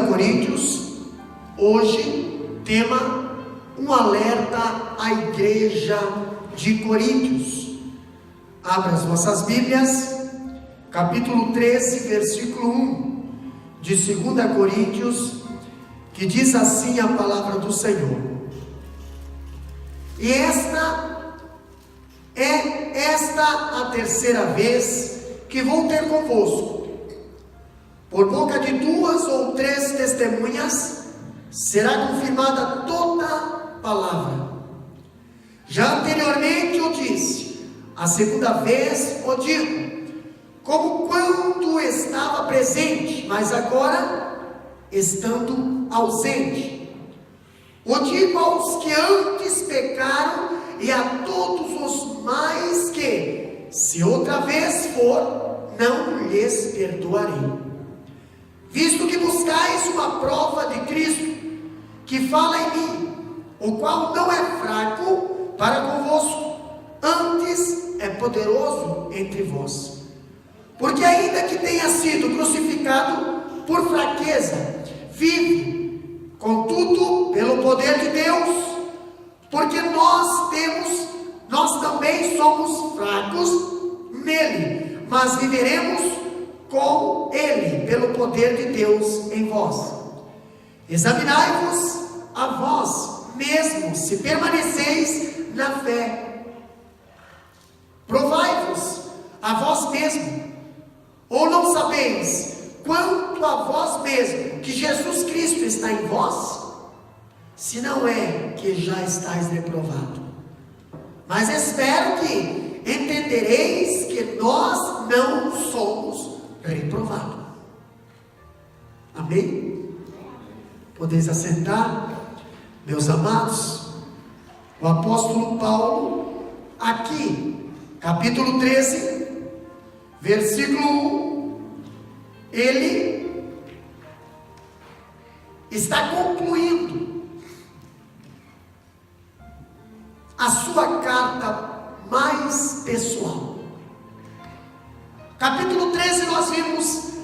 Coríntios, hoje, tema, um alerta à igreja de Coríntios. Abra as vossas Bíblias, capítulo 13, versículo 1, de 2 Coríntios, que diz assim a palavra do Senhor. E esta a terceira vez que vou ter convosco. Por boca de 2 ou 3 testemunhas será confirmada toda palavra. Já anteriormente eu disse, a segunda vez o digo, como quando estava presente, mas agora estando ausente. O digo aos que antes pecaram e a todos os mais que, se outra vez for, não lhes perdoarei. Visto que buscais uma prova de Cristo, que fala em mim, o qual não é fraco para convosco, antes é poderoso entre vós. Porque ainda que tenha sido crucificado por fraqueza, vive, contudo, pelo poder de Deus, porque nós também somos fracos nele, mas viveremos com ele, pelo poder de Deus em vós. Examinai-vos a vós mesmos, se permaneceis na fé. Provai-vos a vós mesmos, ou não sabeis, quanto a vós mesmo, que Jesus Cristo está em vós? Se não é que já estáis reprovado. Mas espero que entendereis que nós não somos reprovado. Amém? Podeis assentar, meus amados. O apóstolo Paulo, aqui, capítulo 13, versículo 1, ele está concluindo a sua carta mais pessoal. Capítulo 13 nós vimos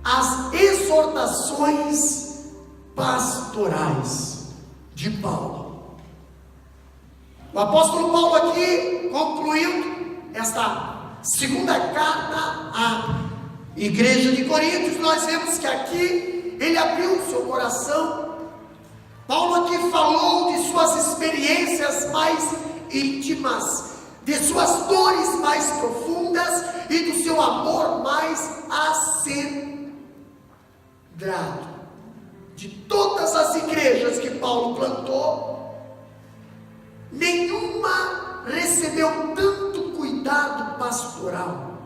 as exortações pastorais de Paulo. O apóstolo Paulo aqui, concluindo esta segunda carta à igreja de Coríntios, nós vemos que aqui ele abriu o seu coração. Paulo aqui falou de suas experiências mais íntimas, de suas dores mais profundas e do seu amor mais acendrado. De todas as igrejas que Paulo plantou, nenhuma recebeu tanto cuidado pastoral,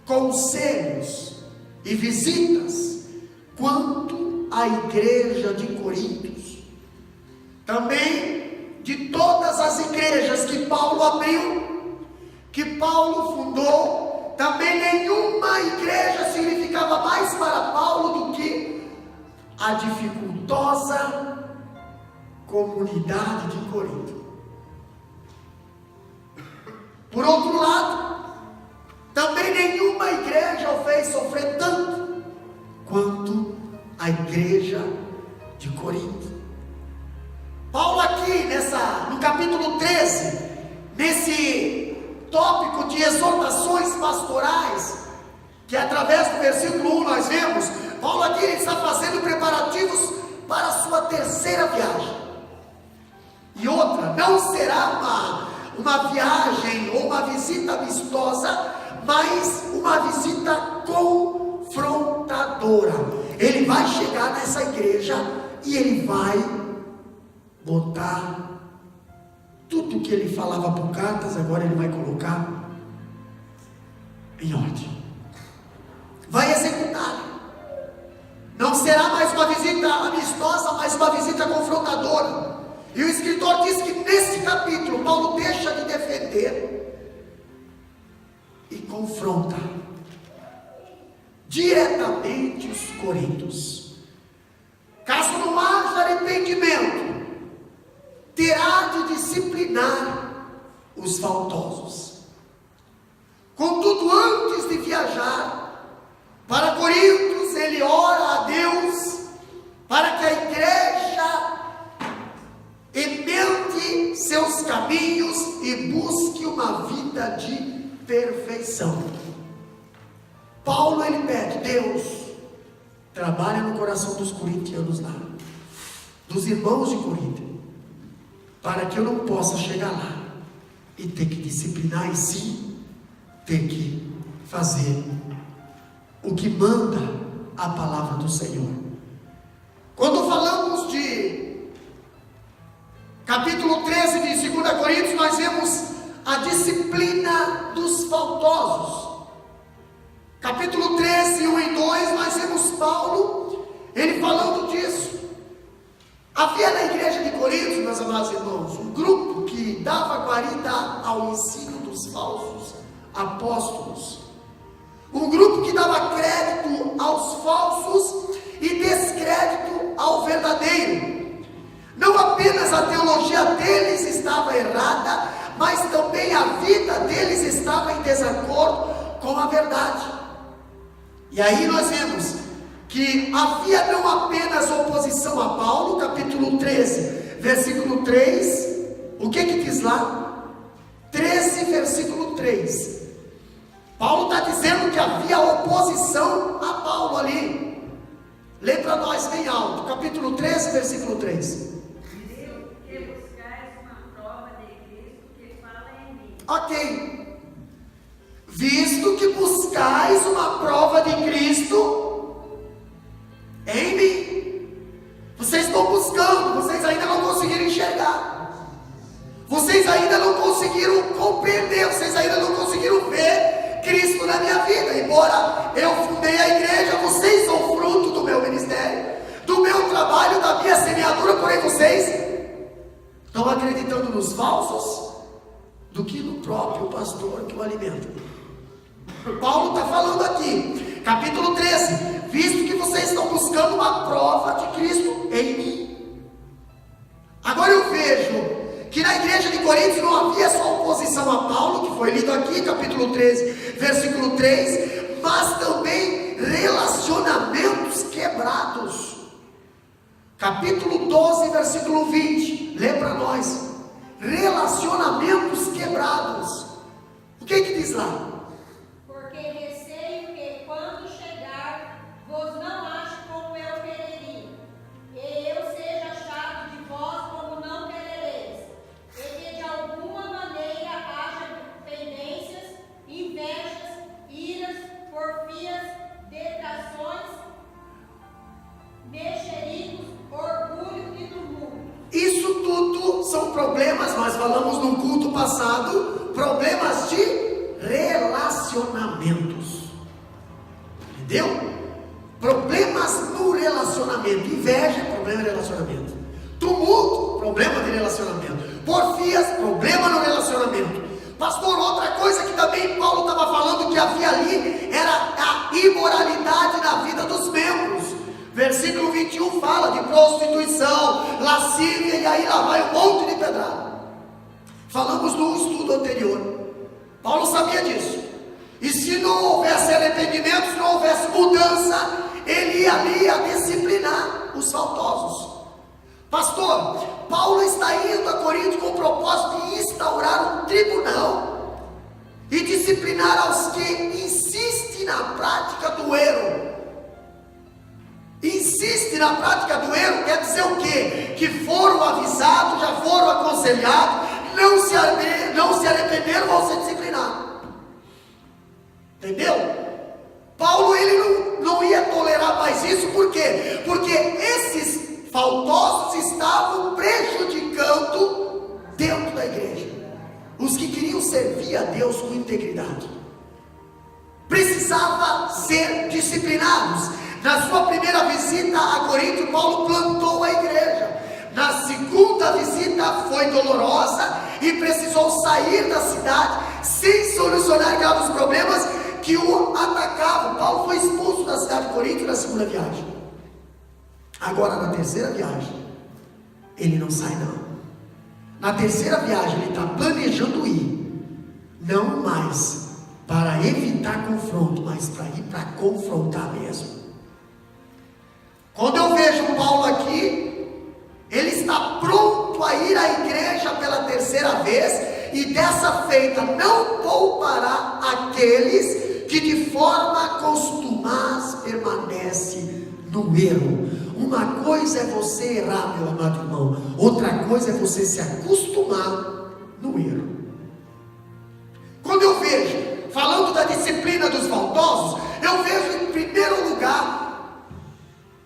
conselhos e visitas quanto a igreja de Coríntios. Também de todas as igrejas que Paulo abriu, que Paulo fundou, também nenhuma igreja significava mais para Paulo do que a dificultosa comunidade de Corinto. Por outro lado, também nenhuma igreja o fez sofrer tanto quanto a igreja de Corinto. Paulo aqui no capítulo 13, nesse tópico de exortações pastorais, que através do versículo 1 nós vemos, Paulo aqui está fazendo preparativos para a sua terceira viagem. E outra, não será uma viagem ou uma visita amistosa, mas uma visita confrontadora. Ele vai chegar nessa igreja e ele vai botar tudo que ele falava por cartas, agora ele vai colocar em ordem. Vai executar. Não será mais uma visita amistosa, mas uma visita confrontadora. E o escritor diz que nesse capítulo Paulo deixa de defender e confronta diretamente os coríntios. Caso não haja arrependimento, terá de disciplinar os faltosos. Contudo, antes de viajar para Coríntios, ele ora a Deus para que a igreja emente seus caminhos e busque uma vida de perfeição. Paulo, ele pede: Deus, trabalha no coração dos corintianos lá, dos irmãos de Corinto, para que eu não possa chegar lá e ter que disciplinar, e sim ter que fazer o que manda a palavra do Senhor. Quando falamos de capítulo 13 de 2 Coríntios, nós vemos a disciplina dos faltosos. Capítulo 13, 1 e 2, nós vemos Paulo, ele falando disso. Havia na igreja de Corinto, meus amados irmãos, um grupo que dava guarida ao ensino dos falsos apóstolos. Um grupo que dava crédito aos falsos e descrédito ao verdadeiro. Não apenas a teologia deles estava errada, mas também a vida deles estava em desacordo com a verdade. E aí nós vemos que havia não apenas oposição a Paulo, capítulo 13, versículo 3, o que diz lá? 13, versículo 3. Paulo está dizendo que havia oposição a Paulo ali. Lê para nós bem alto, capítulo 13, versículo 3. Que buscais uma prova de Cristo que fala em mim. Ok. Visto que buscais uma prova de Cristo em mim. Vocês estão buscando, vocês ainda não conseguiram enxergar. Vocês ainda não conseguiram compreender, vocês ainda não conseguiram ver Cristo na minha vida. Embora eu fundei a igreja, vocês são fruto do meu ministério, do meu trabalho, da minha semeadura, porém vocês estão acreditando nos falsos do que no próprio pastor que o alimenta. Paulo está falando aqui, capítulo 13, visto que vocês estão buscando uma prova de Cristo em mim. Agora eu vejo que na igreja de Corinto não havia só oposição a Paulo, que foi lido aqui, capítulo 13, versículo 3, mas também relacionamentos quebrados. Capítulo 12, versículo 20, lê para nós: relacionamentos quebrados. O que diz lá? Porque receio que quando chegar, vos não ache como eu quereria, e eu seja achado de vós como não querereis, e que de alguma maneira haja pendências, invejas, iras, porfias, detrações, mexericos, orgulho e tumulto. Isso tudo são problemas, nós falamos no culto passado, problemas de relacionamentos. Entendeu? Problemas no relacionamento. Inveja, problema de relacionamento. Tumulto, problema de relacionamento. Porfias, problema no relacionamento. Pastor, outra coisa que também Paulo estava falando que havia ali era a imoralidade na vida dos membros. Versículo 21 fala de prostituição, lascívia, e aí lá vai um monte de pedrada. Falamos no estudo anterior. Paulo sabia disso. E se não houvesse arrependimento, se não houvesse mudança, ele ia ali a disciplinar os faltosos. Pastor, Paulo está indo a Corinto com o propósito de instaurar um tribunal e disciplinar aos que insistem na prática do erro. Insiste na prática do erro quer dizer o quê? Que foram avisados, já foram aconselhados, não se arrependeram, vão ser disciplinados. Entendeu? Paulo, ele não ia tolerar mais isso. Por quê? Porque esses faltosos estavam prejudicando dentro da igreja os que queriam servir a Deus com integridade. Precisava ser disciplinados. Na sua primeira visita a Corinto, Paulo plantou a igreja. Na segunda visita foi dolorosa e precisou sair da cidade sem solucionar graves problemas que o atacavam. Paulo foi expulso da cidade de Corinto na segunda viagem. Agora na terceira viagem ele não sai não. Na terceira viagem ele está planejando ir, não mais para evitar confronto, mas para ir para confrontar mesmo. Quando eu vejo Paulo aqui, ele está pronto a ir à igreja pela terceira vez, e dessa feita não poupará aqueles que de forma costumaz permanece no erro. Uma coisa é você errar, meu amado irmão, outra coisa é você se acostumar no erro. Quando eu vejo, falando da disciplina dos faltosos, eu vejo em primeiro lugar,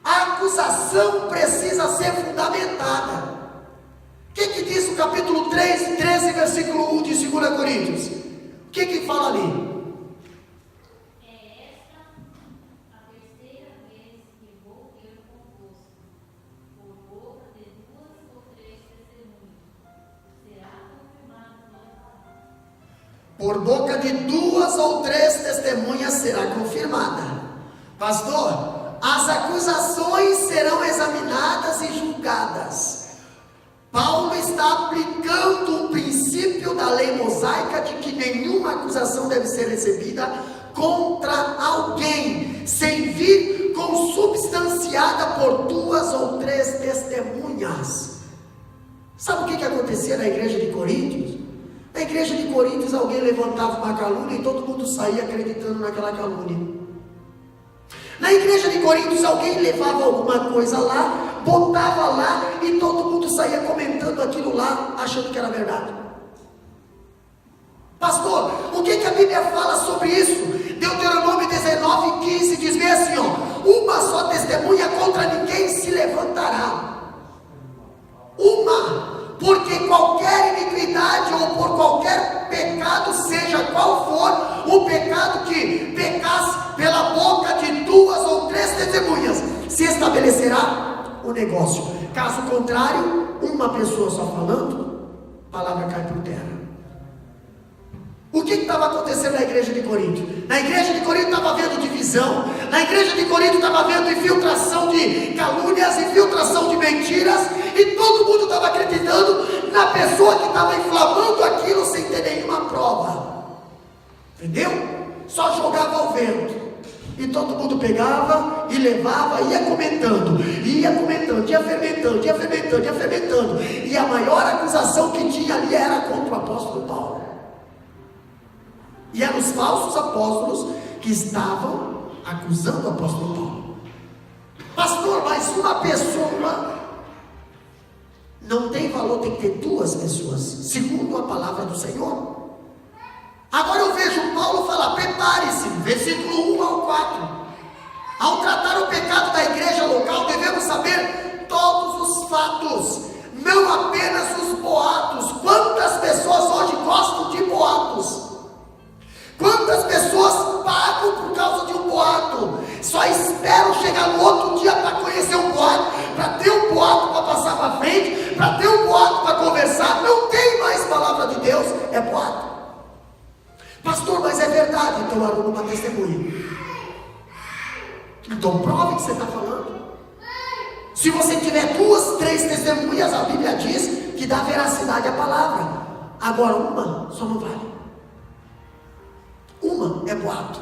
a acusação precisa ser fundamentada. O que diz o capítulo 13, versículo 1 de 2 Coríntios? O que fala ali? Por boca de 2 ou 3 testemunhas será confirmada. Pastor, as acusações serão examinadas e julgadas. Paulo está aplicando o princípio da lei mosaica de que nenhuma acusação deve ser recebida contra alguém sem vir consubstanciada por 2 ou 3 testemunhas. Sabe o que acontecia na igreja de Coríntios? Na igreja de Coríntios alguém levantava uma calúnia e todo mundo saía acreditando naquela calúnia. Na igreja de Coríntios alguém levava alguma coisa lá, botava lá e todo mundo saía comentando aquilo lá, achando que era verdade. Pastor, o que a Bíblia fala sobre isso? Deuteronômio 19:15 diz bem assim, uma só testemunha contra ninguém se levantará. Porque qualquer iniquidade ou por qualquer pecado, seja qual for o pecado que pecasse pela boca de 2 ou 3 testemunhas, se estabelecerá o negócio. Caso contrário, uma pessoa só falando, a palavra cai por terra. O que estava acontecendo na igreja de Corinto? Na igreja de Corinto estava havendo divisão, na igreja de Corinto estava havendo infiltração de calúnias, infiltração de mentiras, e todo mundo estava acreditando na pessoa que estava inflamando aquilo sem ter nenhuma prova. Entendeu? Só jogava ao vento. E todo mundo pegava e levava, ia fermentando, ia fermentando. E a maior acusação que tinha ali era contra o apóstolo Paulo. E eram os falsos apóstolos que estavam acusando o apóstolo Paulo. Pastor, mas uma pessoa não tem valor, tem que ter 2 pessoas, segundo a palavra do Senhor. Agora eu vejo Paulo falar, prepare-se, versículo 1 ao 4. Ao tratar o pecado da igreja local, devemos saber todos os fatos, não apenas os boatos. Quantas pessoas hoje gostam de boatos? Quantas pessoas pagam por causa de um boato? Só esperam chegar no outro dia para conhecer um boato, para ter um boato para passar para frente, para ter um boato para conversar. Não tem mais palavra de Deus, é boato. Pastor, mas é verdade, então arruma uma testemunha. Então prove que você está falando. Se você tiver 2, 3 testemunhas, a Bíblia diz que dá veracidade à palavra. Agora uma só não vale. Uma é boato.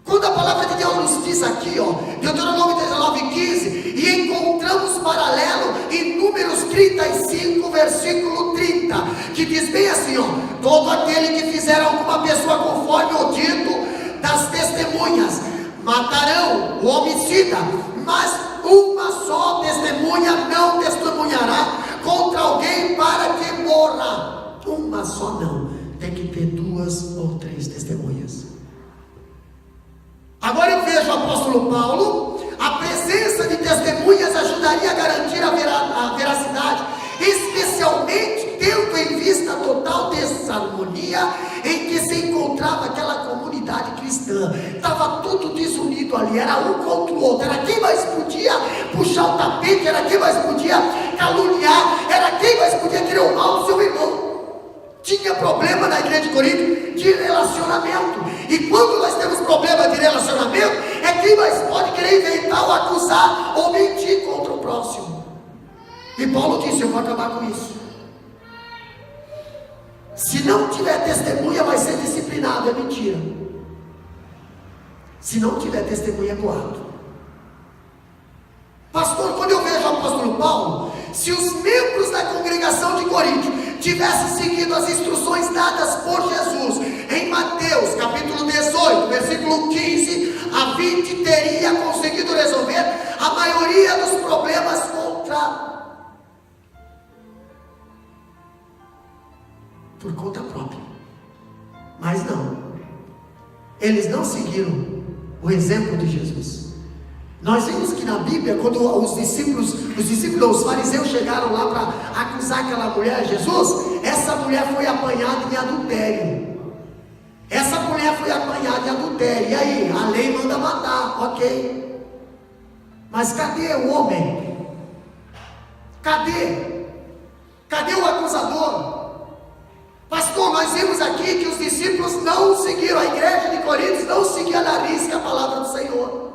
Quando a palavra de Deus nos diz aqui, Deuteronômio 19:15, e encontramos paralelo em Números 35, versículo 30, que diz bem assim, todo aquele que fizer alguma pessoa conforme o dito das testemunhas, matarão o homicida, mas uma só testemunha não testemunhará contra alguém para que morra. Uma só não, tem que ter 2 ou 3 testemunhas. Agora eu vejo o apóstolo Paulo, a presença de testemunhas ajudaria a garantir a veracidade, especialmente tendo em vista a total desarmonia em que se encontrava aquela comunidade cristã. Estava tudo desunido ali, era um contra o outro, era quem mais podia puxar o tapete, era quem mais podia caluniar, era quem mais podia querer o mal do seu irmão. Tinha problema na igreja de Corinto de relacionamento. E quando nós temos problema de relacionamento, é quem mais pode querer inventar ou acusar ou mentir contra o próximo. E Paulo disse, eu vou acabar com isso. Se não tiver testemunha, vai ser disciplinado, é mentira. Se não tiver testemunha, é boato. Pastor, quando eu vejo o apóstolo Paulo, se os membros da congregação de Corinto tivessem seguido as instruções dadas por Jesus em Mateus capítulo 18, versículo 15 a 20, teria conseguido resolver a maioria dos problemas por conta própria. Mas não, eles não seguiram o exemplo de Jesus. Nós vimos que na Bíblia, quando os fariseus chegaram lá para acusar aquela mulher, Jesus, essa mulher foi apanhada em adultério. Essa mulher foi apanhada em adultério. E aí, a lei manda matar, ok. Mas cadê o homem? Cadê? Cadê o acusador? Pastor, nós vimos aqui que os discípulos não seguiram, a igreja de Corinto não seguia na risca a palavra do Senhor.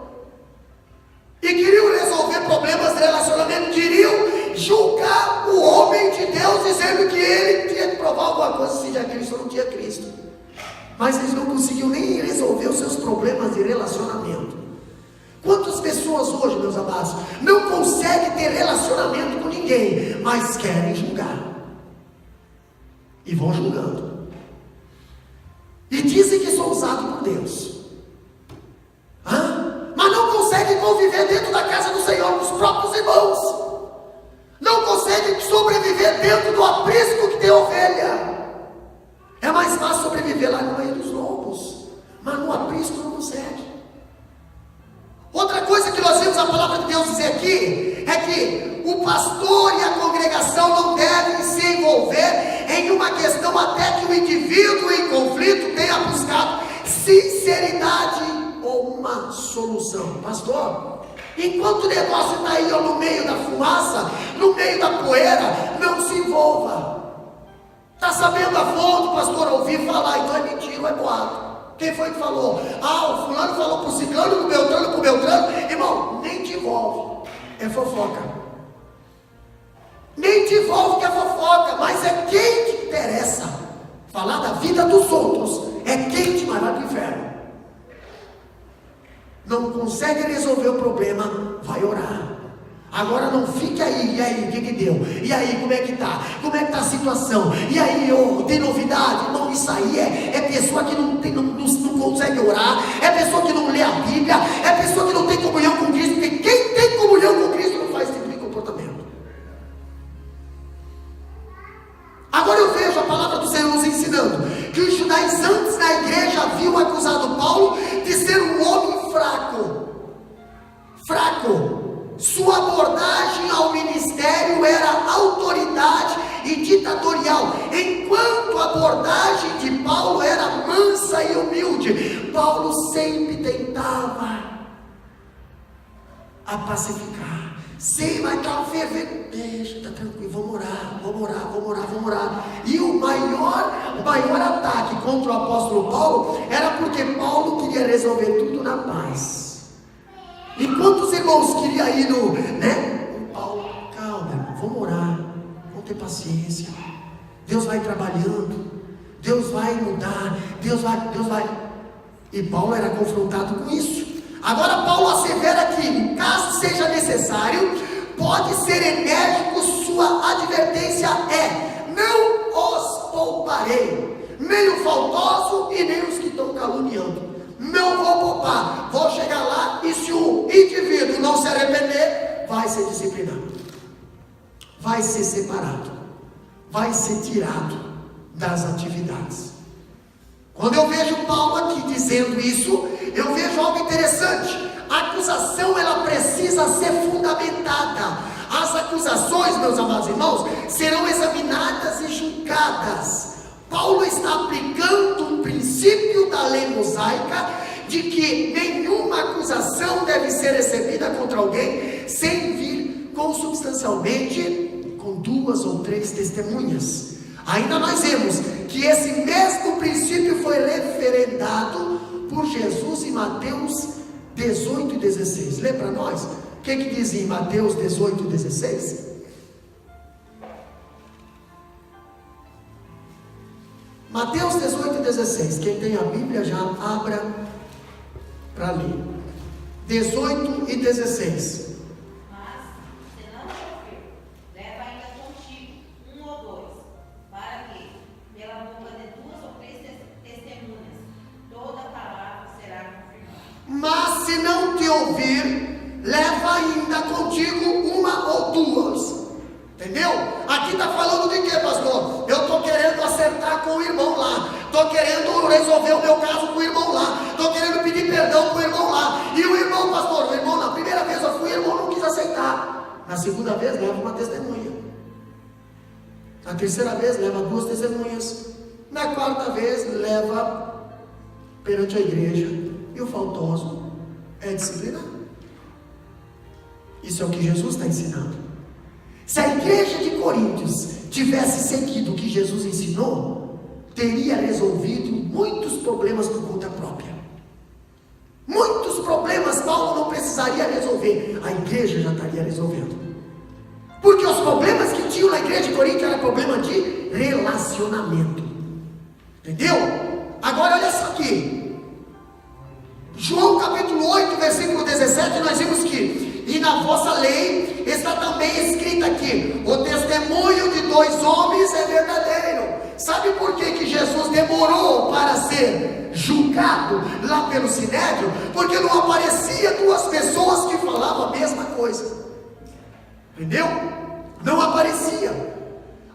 E queriam resolver problemas de relacionamento, queriam julgar o homem de Deus, dizendo que ele tinha que provar alguma coisa, se tinha Cristo ou não tinha Cristo. Mas eles não conseguiam nem resolver os seus problemas de relacionamento. Quantas pessoas hoje, meus amados, não conseguem ter relacionamento com ninguém, mas querem julgar, e vão julgando, e dizem que são usados por Deus, mas não conseguem conviver dentro da casa do Senhor com os próprios irmãos, não conseguem sobreviver dentro do aprisco que tem ovelha. É mais fácil sobreviver lá no meio dos lobos, mas no aprisco não consegue. Outra coisa que nós vemos a palavra de Deus dizer aqui é que o pastor e a congregação não devem se envolver em uma questão até que o indivíduo em conflito tenha buscado sinceridade ou uma solução. Pastor, enquanto o negócio está aí no meio da fumaça, no meio da poeira, não se envolva. Está sabendo a fonte, pastor? Ouvi falar, então é mentira ou é boato? Quem foi que falou? O fulano falou para o ciclano, para o Beltrano. Irmão, nem te envolve, é fofoca. Nem te envolve que é fofoca, mas é quem te interessa. Falar da vida dos outros é quem te vai para o inferno. Não consegue resolver o problema, vai orar. Agora não fique aí, e aí, o que deu? E aí, como é que está? Como é que está a situação? E aí, tem novidade? Não, isso aí é pessoa que não consegue orar, é pessoa que não lê a Bíblia, é pessoa que não tem comunhão com Cristo, porque quem tem comunhão com Cristo não faz esse tipo de comportamento. Agora eu vejo a palavra do Senhor nos ensinando que os judaizantes na igreja haviam acusado Paulo de ser um homem fraco. Sua abordagem ao ministério era autoridade e ditatorial, enquanto a abordagem de Paulo era mansa e humilde. Paulo sempre tentava a pacificar. Sim, mas está fervendo. Deixa, está tranquilo, vamos orar. E o maior ataque contra o apóstolo Paulo era porque Paulo queria resolver tudo na paz. E quantos irmãos queriam ir Paulo, calma, irmão, vamos orar, vamos ter paciência, Deus vai trabalhando, Deus vai mudar, Deus vai. E Paulo era confrontado com isso. Agora Paulo assevera que, caso seja necessário, pode ser enérgico, sua advertência é: não os pouparei, nem o faltoso e nem os que estão caluniando. Não vou poupar, vou chegar lá, e se o indivíduo não se arrepender, vai ser disciplinado, vai ser separado, vai ser tirado das atividades. Quando eu vejo Paulo aqui dizendo isso, eu vejo algo interessante. A acusação, ela precisa ser fundamentada. As acusações, meus amados irmãos, serão examinadas e julgadas. Paulo está aplicando um princípio da lei mosaica de que nenhuma acusação deve ser recebida contra alguém sem vir consubstancialmente com 2 ou 3 testemunhas. Ainda nós vemos que esse mesmo princípio foi referendado por Jesus em Mateus 18 e 16. Lê para nós o que diz em Mateus 18 e 16. Mateus 18 e 16, quem tem a Bíblia já abra para ler. 18 e 16. Mas se não te ouvir, leva ainda contigo uma ou duas. Entendeu? Aqui está falando de quê, pastor? Eu estou querendo acertar com o irmão lá, estou querendo resolver o meu caso com o irmão lá, estou querendo pedir perdão com o irmão lá. E o irmão, pastor, o irmão, na primeira vez eu fui, o irmão não quis aceitar. Na segunda vez, leva uma testemunha. Na terceira vez, leva 2 testemunhas. Na quarta vez, leva perante a igreja. E o faltoso é disciplinado. Isso é o que Jesus está ensinando. Se a igreja de Coríntios tivesse seguido o que Jesus ensinou, teria resolvido muitos problemas por conta própria. Muitos problemas Paulo não precisaria resolver, a igreja já estaria resolvendo. Porque os problemas que tinham na igreja de Coríntios eram problema de relacionamento. Entendeu? Agora olha só aqui. João capítulo 8, versículo 17, nós vimos que: e na vossa lei está também escrito aqui: o testemunho de 2 homens é verdadeiro. Sabe por que Jesus demorou para ser julgado lá pelo Sinédrio? Porque não aparecia 2 pessoas que falavam a mesma coisa. Entendeu? Não aparecia.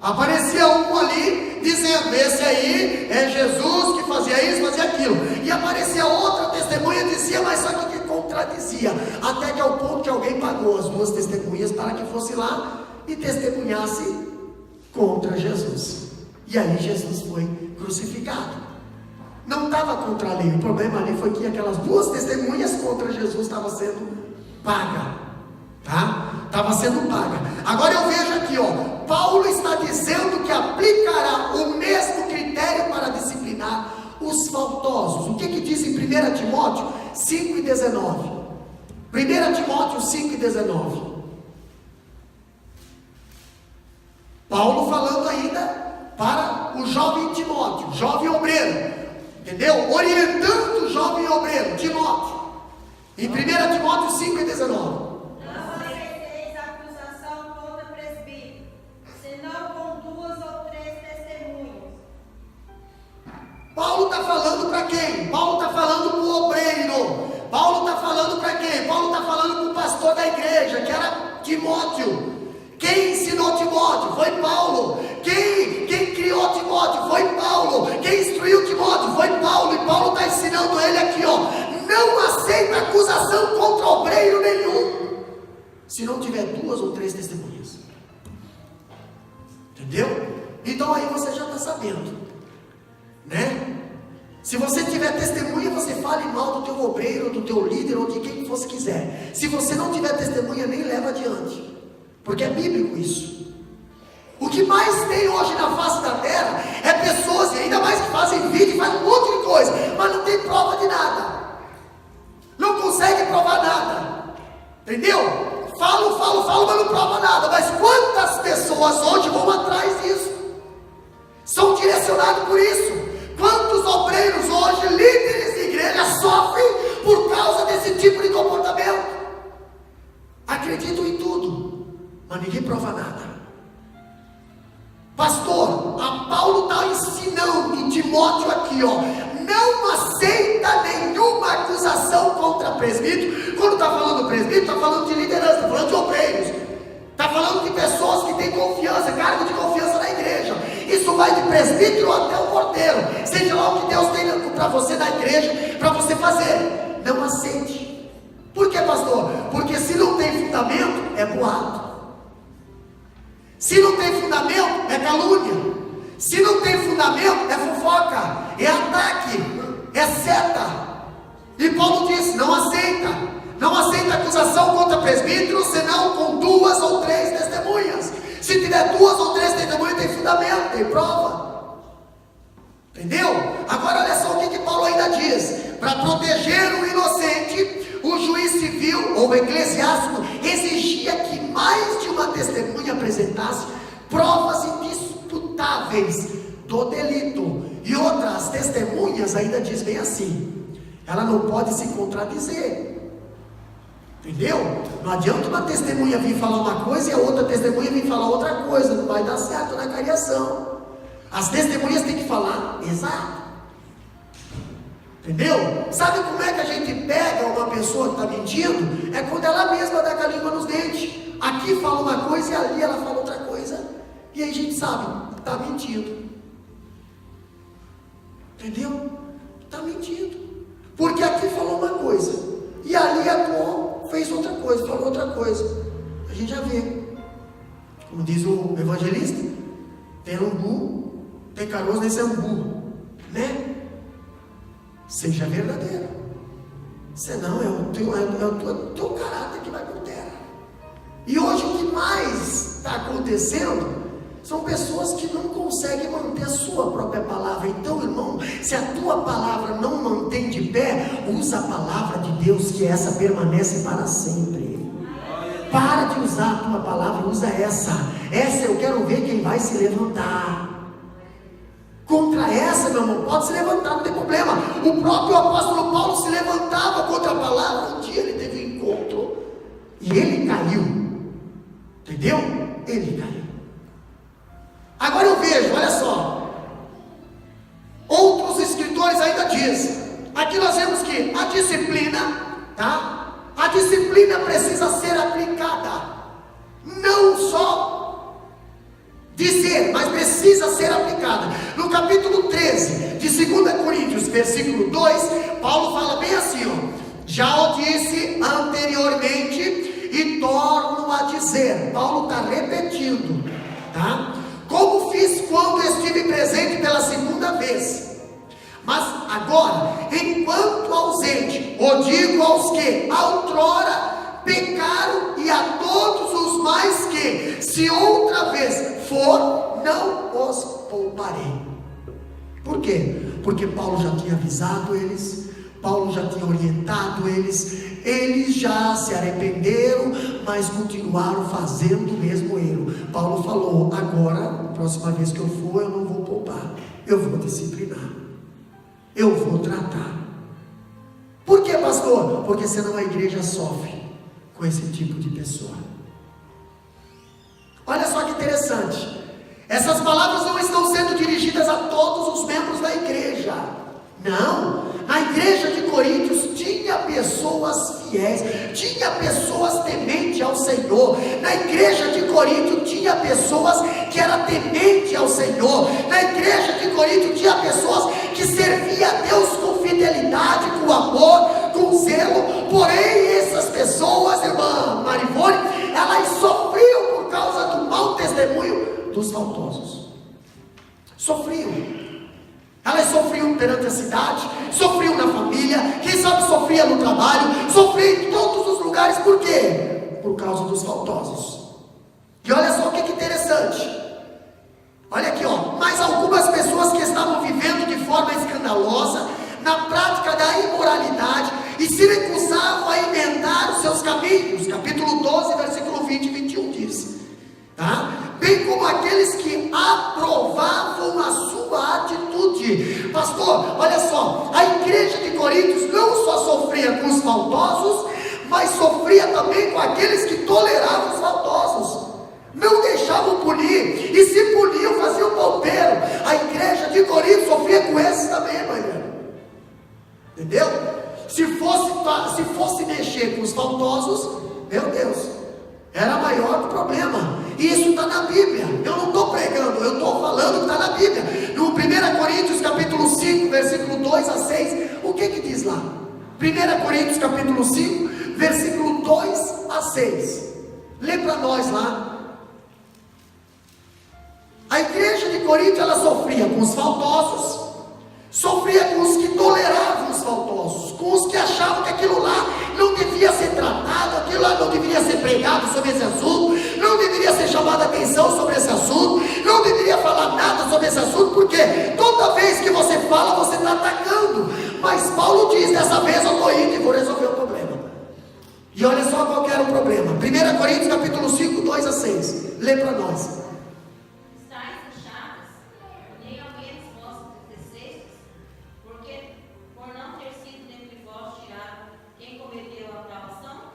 Aparecia um ali dizendo: esse aí é Jesus que fazia isso, fazia aquilo. E aparecia outra testemunha, dizia, mas só que contradizia. Até que ao ponto que alguém pagou as 2 testemunhas para que fosse lá e testemunhasse contra Jesus. E aí Jesus foi crucificado. Não estava contra a lei. O problema ali foi que aquelas 2 testemunhas contra Jesus estavam sendo pagas. Tá? Estava sendo paga. Agora eu vejo aqui, ó, Paulo está dizendo que aplicará o mesmo critério para disciplinar os faltosos. O que diz em 1 Timóteo 5,19? 1 Timóteo 5,19. Paulo falando ainda para o jovem Timóteo, jovem obreiro, entendeu? Orientando o jovem obreiro, Timóteo, em 1 Timóteo 5,19. Paulo está falando para quem? Paulo está falando para o obreiro. Paulo está falando para quem? Paulo está falando para o pastor da igreja, que era Timóteo. Quem ensinou Timóteo? Foi Paulo. Quem criou Timóteo? Foi Paulo. Quem instruiu Timóteo? Foi Paulo. E Paulo está ensinando ele aqui, ó: não aceita acusação contra obreiro nenhum, se não tiver 2 ou 3 testemunhas. Entendeu? Então aí você já está sabendo, né? Se você tiver testemunha, você fale mal do teu obreiro, do teu líder, ou de quem você quiser. Se você não tiver testemunha, nem leva adiante, porque é bíblico isso. O que mais tem hoje na face da terra é pessoas, e ainda mais que fazem vídeo, fazem um monte de coisa, mas não tem prova de nada, não consegue provar nada. Entendeu? Falo, mas não prova nada. Mas quantas pessoas hoje vão atrás disso? São direcionados por isso. Quantos obreiros hoje, líderes de igreja, sofrem por causa desse tipo de comportamento? Acreditam em tudo, mas ninguém prova nada. Pastor, a Paulo está ensinando em Timóteo aqui, ó: não aceita nenhuma acusação contra presbítero. Quando está falando presbítero, está falando de liderança, está falando de obreiros, está falando de pessoas que têm confiança, cargo de confiança na igreja. Isso vai de presbítero até o porteiro, seja lá o que Deus tem para você na igreja, para você fazer. Não aceite. Por que, pastor? Porque se não tem fundamento, é boato. Se não tem fundamento, é calúnia. Se não tem fundamento, é fofoca, é ataque, é seta. E Paulo disse: não aceita. Não aceita acusação contra presbítero, senão com 2 ou 3 testemunhas. Se tiver 2 ou 3 testemunhas, tem fundamento, tem prova. Entendeu? Agora olha só o que Paulo ainda diz: para proteger o inocente, o juiz civil ou eclesiástico exigia que mais de uma testemunha apresentasse provas indisputáveis do delito. E outras testemunhas ainda diz bem assim: ela não pode se contradizer. Entendeu? Não adianta uma testemunha vir falar uma coisa e a outra testemunha vir falar outra coisa. Não vai dar certo na cariação. As testemunhas têm que falar exato. Entendeu? Sabe como é que a gente pega uma pessoa que está mentindo? É quando ela mesma dá com a língua nos dentes. Aqui fala uma coisa e ali ela fala outra coisa. E aí a gente sabe, está mentindo. Entendeu? Está mentindo. Porque aqui falou uma coisa e ali atuou, fez outra coisa, falou outra coisa. A gente já vê. Como diz o evangelista, tem angu, tem caroço nesse angu, né? Seja verdadeiro, senão é o teu caráter que vai por terra. E hoje o que mais está acontecendo são pessoas que não conseguem manter a sua própria palavra. Então, irmão, se a tua palavra não mantém de pé, usa a palavra de Deus, que essa permanece para sempre. Para de usar a tua palavra, usa essa. Essa eu quero ver quem vai se levantar. Contra essa, meu irmão, pode se levantar, não tem problema. O próprio apóstolo Paulo se levantava contra a palavra. Um dia ele teve um encontro e ele caiu. Entendeu? Ele caiu. Agora eu vejo, olha só, outros escritores ainda dizem. Aqui nós vemos que a disciplina, tá? A disciplina precisa ser aplicada. Não só dizer, mas precisa ser aplicada. No capítulo 13 de 2 Coríntios, versículo 2, Paulo fala bem assim, ó: já o disse anteriormente e torno a dizer. Paulo está repetindo, tá? Como fiz quando estive presente pela segunda vez. Mas agora, enquanto ausente, o digo aos que outrora pecaram e a todos os mais que, se outra vez for, não os pouparei. Por quê? Porque Paulo já tinha avisado eles, Paulo já tinha orientado eles já se arrependeram, mas continuaram fazendo o mesmo erro. Paulo falou: agora, próxima vez que eu for, eu não vou poupar, eu vou disciplinar, eu vou tratar. Por que, pastor? Porque senão a igreja sofre com esse tipo de pessoa. Olha só que interessante, essas palavras não estão sendo dirigidas a todos os membros da igreja. Não, na igreja de Coríntios tinha pessoas fiéis, tinha pessoas tementes ao Senhor. Na igreja de Corinto tinha pessoas que eram tementes ao Senhor. Na igreja de Corinto tinha pessoas que serviam a Deus com fidelidade, com amor, com zelo. Porém, essas pessoas, irmã Marivone, elas sofriam por causa do mau testemunho dos faltosos. Sofriam. Elas sofriam perante a cidade, sofriam na família, quem sabe sofria no trabalho, sofria em todos os lugares. Por quê? Por causa dos faltosos. E olha só o que é interessante. Olha aqui, ó. Mas algumas pessoas que estavam vivendo de forma escandalosa, na prática da imoralidade, e se recusavam a emendar os seus caminhos. Capítulo 12, versículo 20 e 21 diz, tá? Bem como aqueles que aprovavam a sua atitude. Pastor, olha só, a igreja de Coríntios não só sofria com os faltosos, mas sofria também com aqueles que toleravam os faltosos, não deixavam punir, e se puniam, faziam palpeiro. A igreja de Coríntios sofria com esses também, mãe. Entendeu? Se fosse mexer com os faltosos, meu Deus, era maior o problema. E isso está na Bíblia. Eu não estou pregando, eu estou falando que está na Bíblia. No 1 Coríntios capítulo 5, versículo 2 a 6, o que diz lá? 1 Coríntios capítulo 5, versículo 2 a 6. Lê para nós lá. A igreja de Corinto, ela sofria com os faltosos, sofria com os que toleravam os faltosos, com os que achavam que aquilo lá não devia ser tratado, aquilo lá não deveria ser pregado sobre esse assunto, não deveria ser chamada atenção sobre esse assunto, não deveria falar nada sobre esse assunto, porque toda vez que você fala, você está atacando. Mas Paulo diz: dessa vez eu estou indo e vou resolver o problema. E olha só qual que era o problema. 1 Coríntios capítulo 5, 2 a 6. Lê para nós.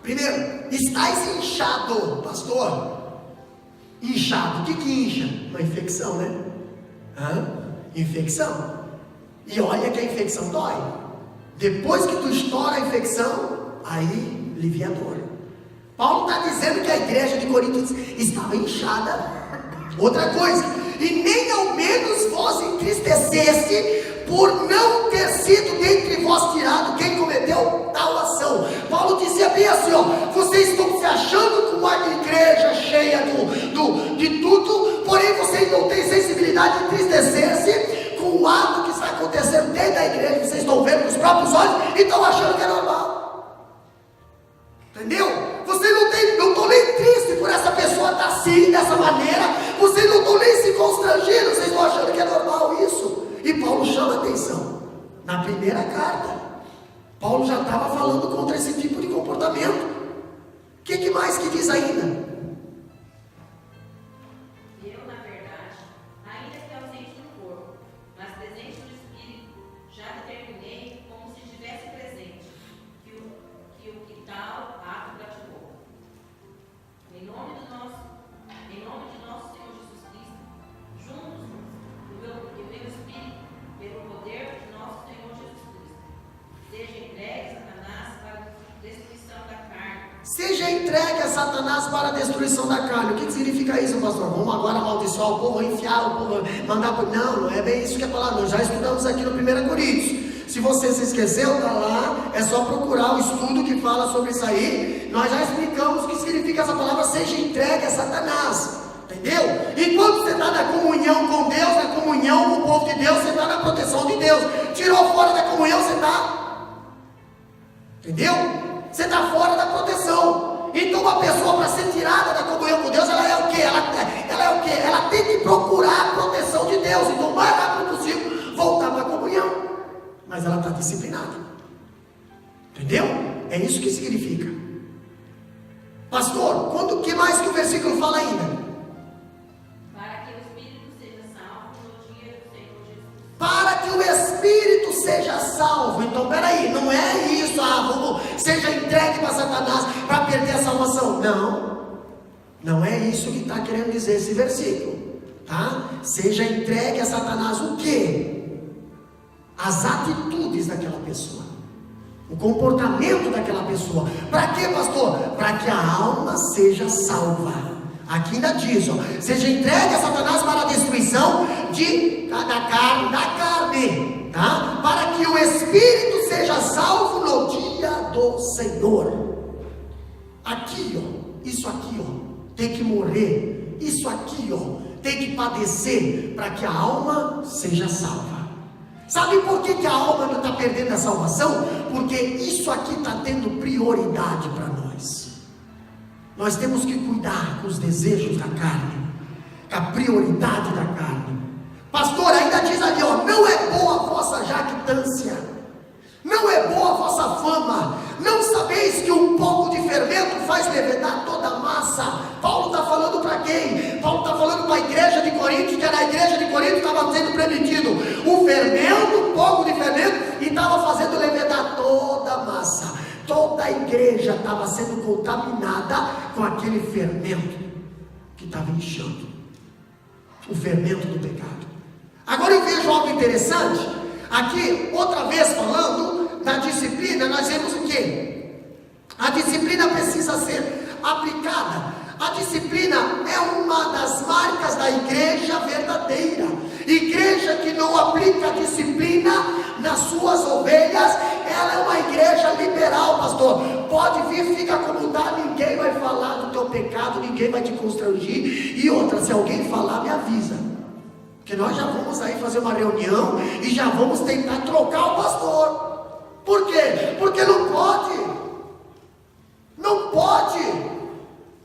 Primeiro, estáis inchado, pastor. Inchado, o que incha? Uma infecção, né? Infecção. E olha que a infecção dói. Depois que tu estoura a infecção, aí alivia a dor. Paulo está dizendo que a igreja de Corinto estava inchada. Outra coisa, e nem ao menos vós entristecesse por não ter sido dentre vós tirado quem cometeu tal ação. Paulo dizia bem assim, ó, vocês estão se achando com uma igreja cheia de tudo, porém vocês não têm sensibilidade de entristecer-se com o ato que está acontecendo dentro da igreja, vocês estão vendo com os próprios olhos e estão achando que é normal. Entendeu? Vocês não estão nem tristes por essa pessoa estar assim, dessa maneira, vocês não estão nem se constrangindo, vocês estão achando que é normal isso. E Paulo chama a atenção. Na primeira carta, Paulo já estava falando contra esse tipo de comportamento. O que mais que diz ainda? Eu, na verdade, ainda que ausente no corpo, mas presente no espírito, já determinei como se estivesse presente, que o que tal ato praticou. Em nome de nosso Senhor Jesus Cristo, juntos do meu espírito, pelo poder de nosso Senhor Jesus Cristo, seja entregue a Satanás para a destruição da carne. Seja entregue a Satanás para a destruição da carne. O que significa isso, pastor? Vamos agora amaldiçoar o povo, enfiar o povo, mandar por... Não é bem isso que é falado. Nós já estudamos aqui no 1 Coríntios. Se você se esqueceu, está lá, é só procurar o estudo que fala sobre isso aí. Nós já explicamos o que significa essa palavra, seja entregue a Satanás. Entendeu? Enquanto você está na comunhão com Deus, na comunhão com o povo de Deus, você está na proteção de Deus. Tirou fora da comunhão, você está. Entendeu? Você está fora da proteção. Então uma pessoa, para ser tirada da comunhão com Deus, ela é o quê? Ela é o quê? Ela tem que procurar a proteção de Deus. Então o mais rápido possível, voltar para a comunhão. Mas ela está disciplinada. Entendeu? É isso que significa. Pastor, o que mais que o versículo fala ainda? Para que o Espírito seja salvo no dia do Senhor Jesus. Para que o Espírito seja salvo. Então, peraí, não é isso, seja entregue para Satanás para perder a salvação. Não é isso que está querendo dizer esse versículo, tá? Seja entregue a Satanás o quê? As atitudes daquela pessoa, o comportamento daquela pessoa. Para quê, pastor? Para que a alma seja salva. Aqui ainda diz, ó, seja entregue a Satanás para a destruição da carne, tá? Para que o Espírito seja salvo no dia do Senhor. Aqui, ó, isso aqui, ó, tem que morrer. Isso aqui, ó, tem que padecer para que a alma seja salva. Sabe por que a alma não está perdendo a salvação? Porque isso aqui está tendo prioridade para nós. Nós temos que cuidar com os desejos da carne, com a prioridade da carne. Pastor, ainda diz ali, ó, não é boa a vossa jactância, não é boa a vossa fama, não sabeis que um pouco de fermento faz levedar toda a massa. Paulo está falando para quem? Paulo está falando para a igreja de Corinto, que era a igreja de Corinto estava sendo permitido um fermento, um pouco de fermento, e estava fazendo levedar toda a massa. Toda a igreja estava sendo contaminada com aquele fermento que estava inchando, o fermento do pecado. Agora eu vejo algo interessante aqui, outra vez falando da disciplina. Nós vemos o quê? A disciplina precisa ser aplicada. A disciplina é uma das marcas da igreja verdadeira. Igreja que não aplica a disciplina nas suas ovelhas, ela é uma igreja liberal, pastor. Pode vir, fica como está, ninguém vai falar do teu pecado, ninguém vai te constrangir. E outra, se alguém falar, me avisa, porque nós já vamos aí fazer uma reunião e já vamos tentar trocar o pastor. Por quê? Porque não pode. Não pode.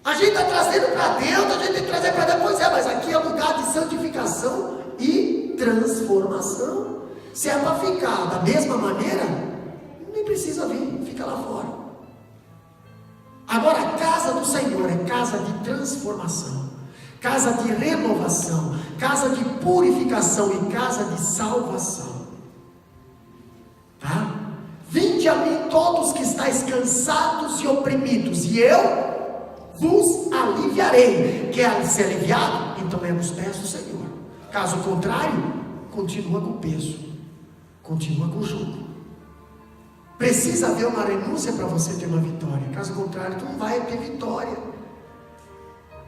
A gente está trazendo para dentro, a gente tem que trazer para depois. Mas aqui é lugar de santificação e transformação. Se é para ficar da mesma maneira, nem precisa vir, fica lá fora. Agora, a casa do Senhor é casa de transformação, casa de renovação, casa de purificação e casa de salvação. Tá? Vinde a mim todos que estáis cansados e oprimidos, e eu vos aliviarei. Quer ser aliviado? Então é nos pés do Senhor. Caso contrário, continua com o peso, continua com o jugo. Precisa haver uma renúncia para você ter uma vitória. Caso contrário, tu não vai ter vitória.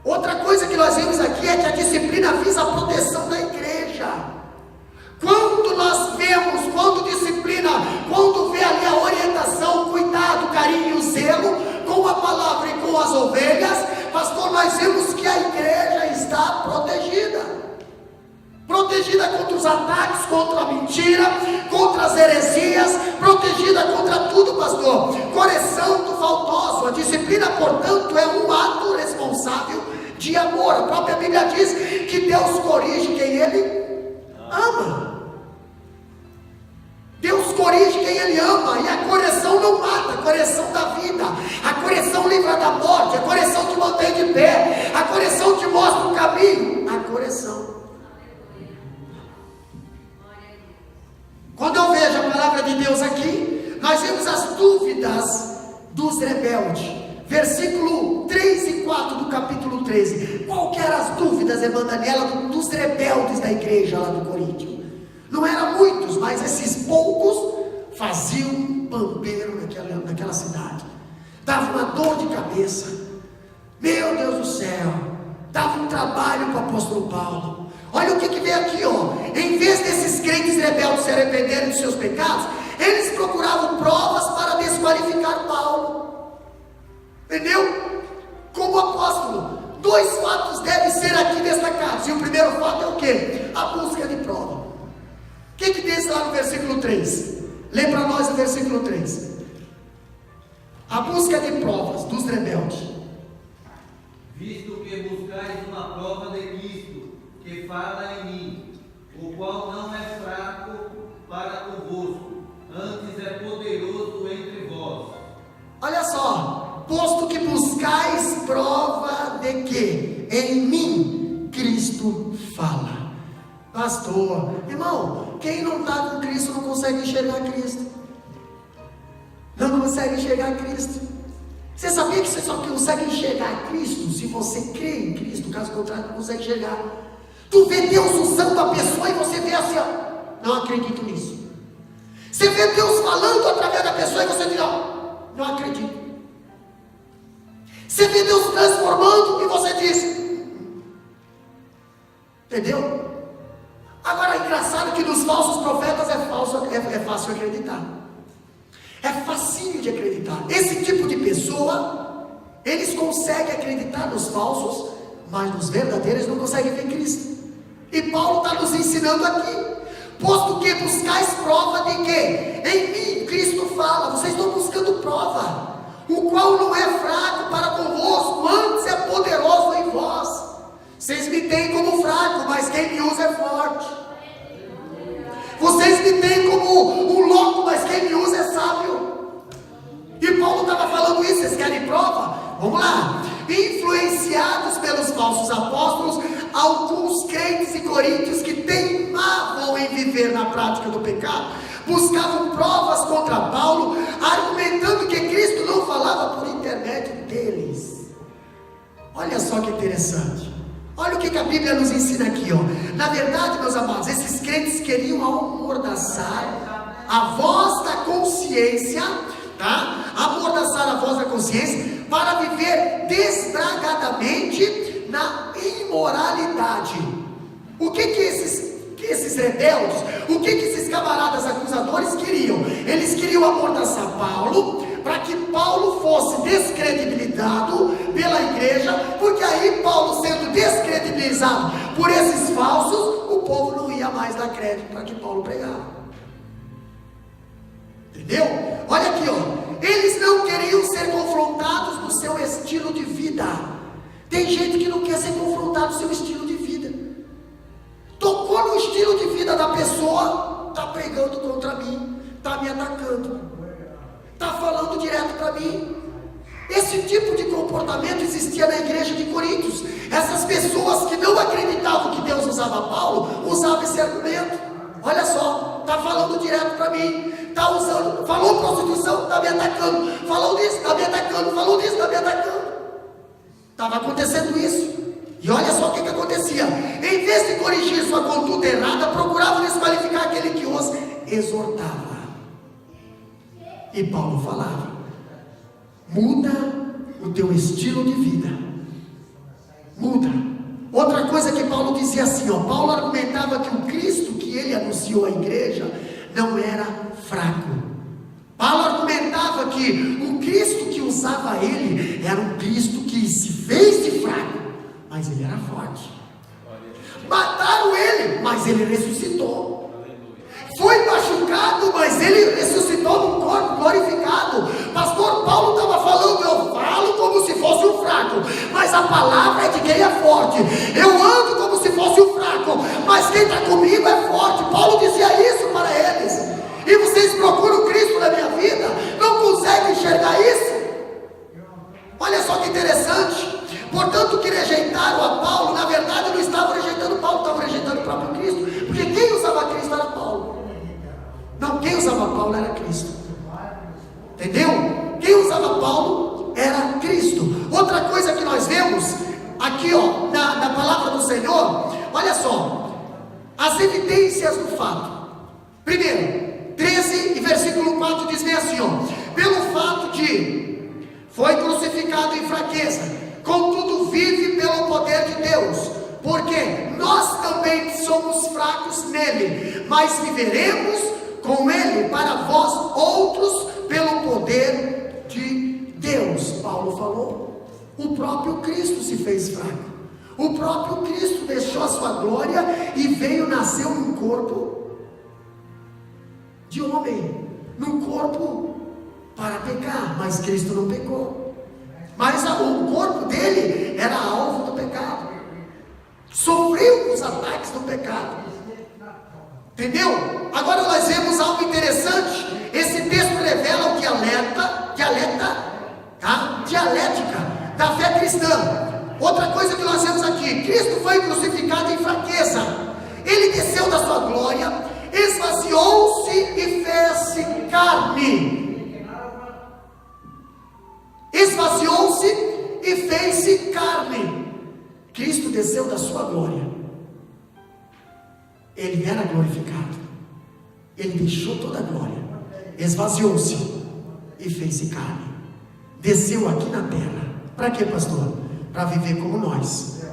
Outra coisa que nós vemos aqui é que a disciplina visa a proteção da igreja. Quando nós vemos, quando disciplina, quando vê ali a orientação, cuidado, carinho, zelo com a palavra e com as ovelhas, pastor, nós vemos que a igreja está protegida. Protegida contra os ataques, contra a mentira, contra as heresias, protegida contra tudo, pastor. Correção do faltoso. A disciplina, portanto, é um ato responsável de amor. A própria Bíblia diz que Deus corrige quem Ele ama. Deus corrige quem Ele ama, e a correção não mata, a correção dá vida, a correção livra da morte, a correção te mantém de pé, a correção te mostra o caminho, a correção. Quando eu vejo a palavra de Deus aqui, nós vemos as dúvidas dos rebeldes, versículo 3 e 4 do capítulo 13. Qual que eram as dúvidas, irmã Daniela, dos rebeldes da igreja lá do Coríntio? Não eram muitos, mas esses poucos faziam um pampeiro naquela cidade. Dava uma dor de cabeça, meu Deus do céu, dava um trabalho para o apóstolo Paulo. Olha o que vem aqui, ó. Em vez desses crentes rebeldes se arrependerem dos seus pecados, eles procuravam provas para desqualificar Paulo. Entendeu? Como apóstolo, dois fatos devem ser aqui destacados. E o primeiro fato é o quê? A busca de prova. O que diz lá no versículo 3? Lê para nós o versículo 3. A busca de provas dos rebeldes. Visto que buscais uma prova de Cristo, que fala em mim, o qual não é fraco para convosco, antes é poderoso entre vós. Olha só, posto que buscais prova de que em mim Cristo fala. Pastor, irmão, quem não está com Cristo não consegue enxergar Cristo. Não consegue enxergar Cristo. Você sabia que você só consegue enxergar Cristo se você crê em Cristo? Caso contrário, não consegue enxergar. Tu vê Deus usando a pessoa e você vê assim, ó, não acredito nisso. Você vê Deus falando através da pessoa e você diz, ó, não acredito. Você vê Deus transformando e você diz, entendeu? Agora é engraçado que nos falsos profetas é fácil acreditar. É facinho de acreditar. Esse tipo de pessoa, eles conseguem acreditar nos falsos, mas nos verdadeiros não conseguem ver Cristo. E Paulo está nos ensinando aqui, posto que buscais prova de que em mim Cristo fala. Vocês estão buscando prova, o qual não é fraco para convosco, antes é poderoso em vós. Vocês me têm como fraco, mas quem me usa é forte. Vocês me têm como um louco, mas quem me usa é sábio. E Paulo estava falando isso. Vocês querem prova? Vamos lá. Influenciados pelos falsos apóstolos, alguns crentes e coríntios que teimavam em viver na prática do pecado, buscavam provas contra Paulo, argumentando que Cristo não falava por intermédio deles. Olha só que interessante. Olha o que a Bíblia nos ensina aqui, ó. Na verdade, meus amados, esses crentes queriam amordaçar a voz da consciência, tá? Amordaçar a voz da consciência para viver desbragadamente na imoralidade. O que esses rebeldes, o que esses camaradas acusadores queriam? Eles queriam amordaçar Paulo, para que Paulo fosse descredibilizado pela igreja, porque aí Paulo sendo descredibilizado por esses falsos, o povo não ia mais dar crédito para que Paulo pregava. Entendeu? Olha aqui, ó. Eles não queriam ser confrontados no seu estilo de vida. Tem gente que não quer ser confrontado no seu estilo de vida. Tocou no estilo de vida da pessoa, está pregando contra mim, está me atacando, está falando direto para mim. Esse tipo de comportamento existia na igreja de Coríntios. Essas pessoas que não acreditavam que Deus usava Paulo, usavam esse argumento. Olha só, está falando direto para mim, está usando, falou prostituição, está me atacando, falou disso, está me atacando, falou disso, está me atacando. Estava acontecendo isso. E olha só o que acontecia. Em vez de corrigir sua conduta errada, procuravam desqualificar aquele que os exortava. E Paulo falava: muda o teu estilo de vida, muda. Outra coisa que Paulo dizia assim, Paulo argumentava que o Cristo que ele anunciou à igreja não era fraco. Paulo argumentava que o Cristo que usava ele era um Cristo que se fez de fraco, mas ele era forte. Mataram ele, mas ele ressuscitou. Foi machucado, mas ele ressuscitou num corpo glorificado. Pastor Paulo estava falando: eu falo como se fosse um fraco, mas a palavra é de quem é forte. Eu ando como se fosse um fraco, mas quem está comigo é forte. Paulo dizia isso para eles. E vocês procuram Cristo na minha vida, não conseguem enxergar isso? Olha só que interessante. Portanto, que rejeitaram a Paulo, na verdade não estavam rejeitando Paulo, estavam rejeitando o próprio Cristo, porque quem usava Cristo era Paulo. Não, quem usava Paulo era Cristo. Entendeu? Quem usava Paulo era Cristo. Outra coisa que nós vemos aqui, na palavra do Senhor, olha só, as evidências do fato. Primeiro, 13 e versículo 4 diz bem assim, pelo fato de foi crucificado em fraqueza, contudo vive pelo poder de Deus, porque nós também somos fracos nele, mas viveremos com ele para vós outros pelo poder de Deus. Paulo falou, o próprio Cristo se fez fraco, o próprio Cristo deixou a sua glória e veio, nasceu num corpo de homem, num corpo para pecar, mas Cristo não pecou, mas o corpo dele era alvo do pecado, sofreu os ataques do pecado, entendeu? Agora nós vemos algo interessante. Esse texto revela o dialética da fé cristã. Outra coisa que nós vemos aqui: Cristo foi crucificado em fraqueza, ele desceu da sua glória, esvaziou-se e fez-se carne. Esvaziou-se e fez-se carne. Cristo desceu da sua glória, ele era glorificado, ele deixou toda a glória, esvaziou-se e fez-se carne, desceu aqui na terra. Para quê, pastor? Para viver como nós,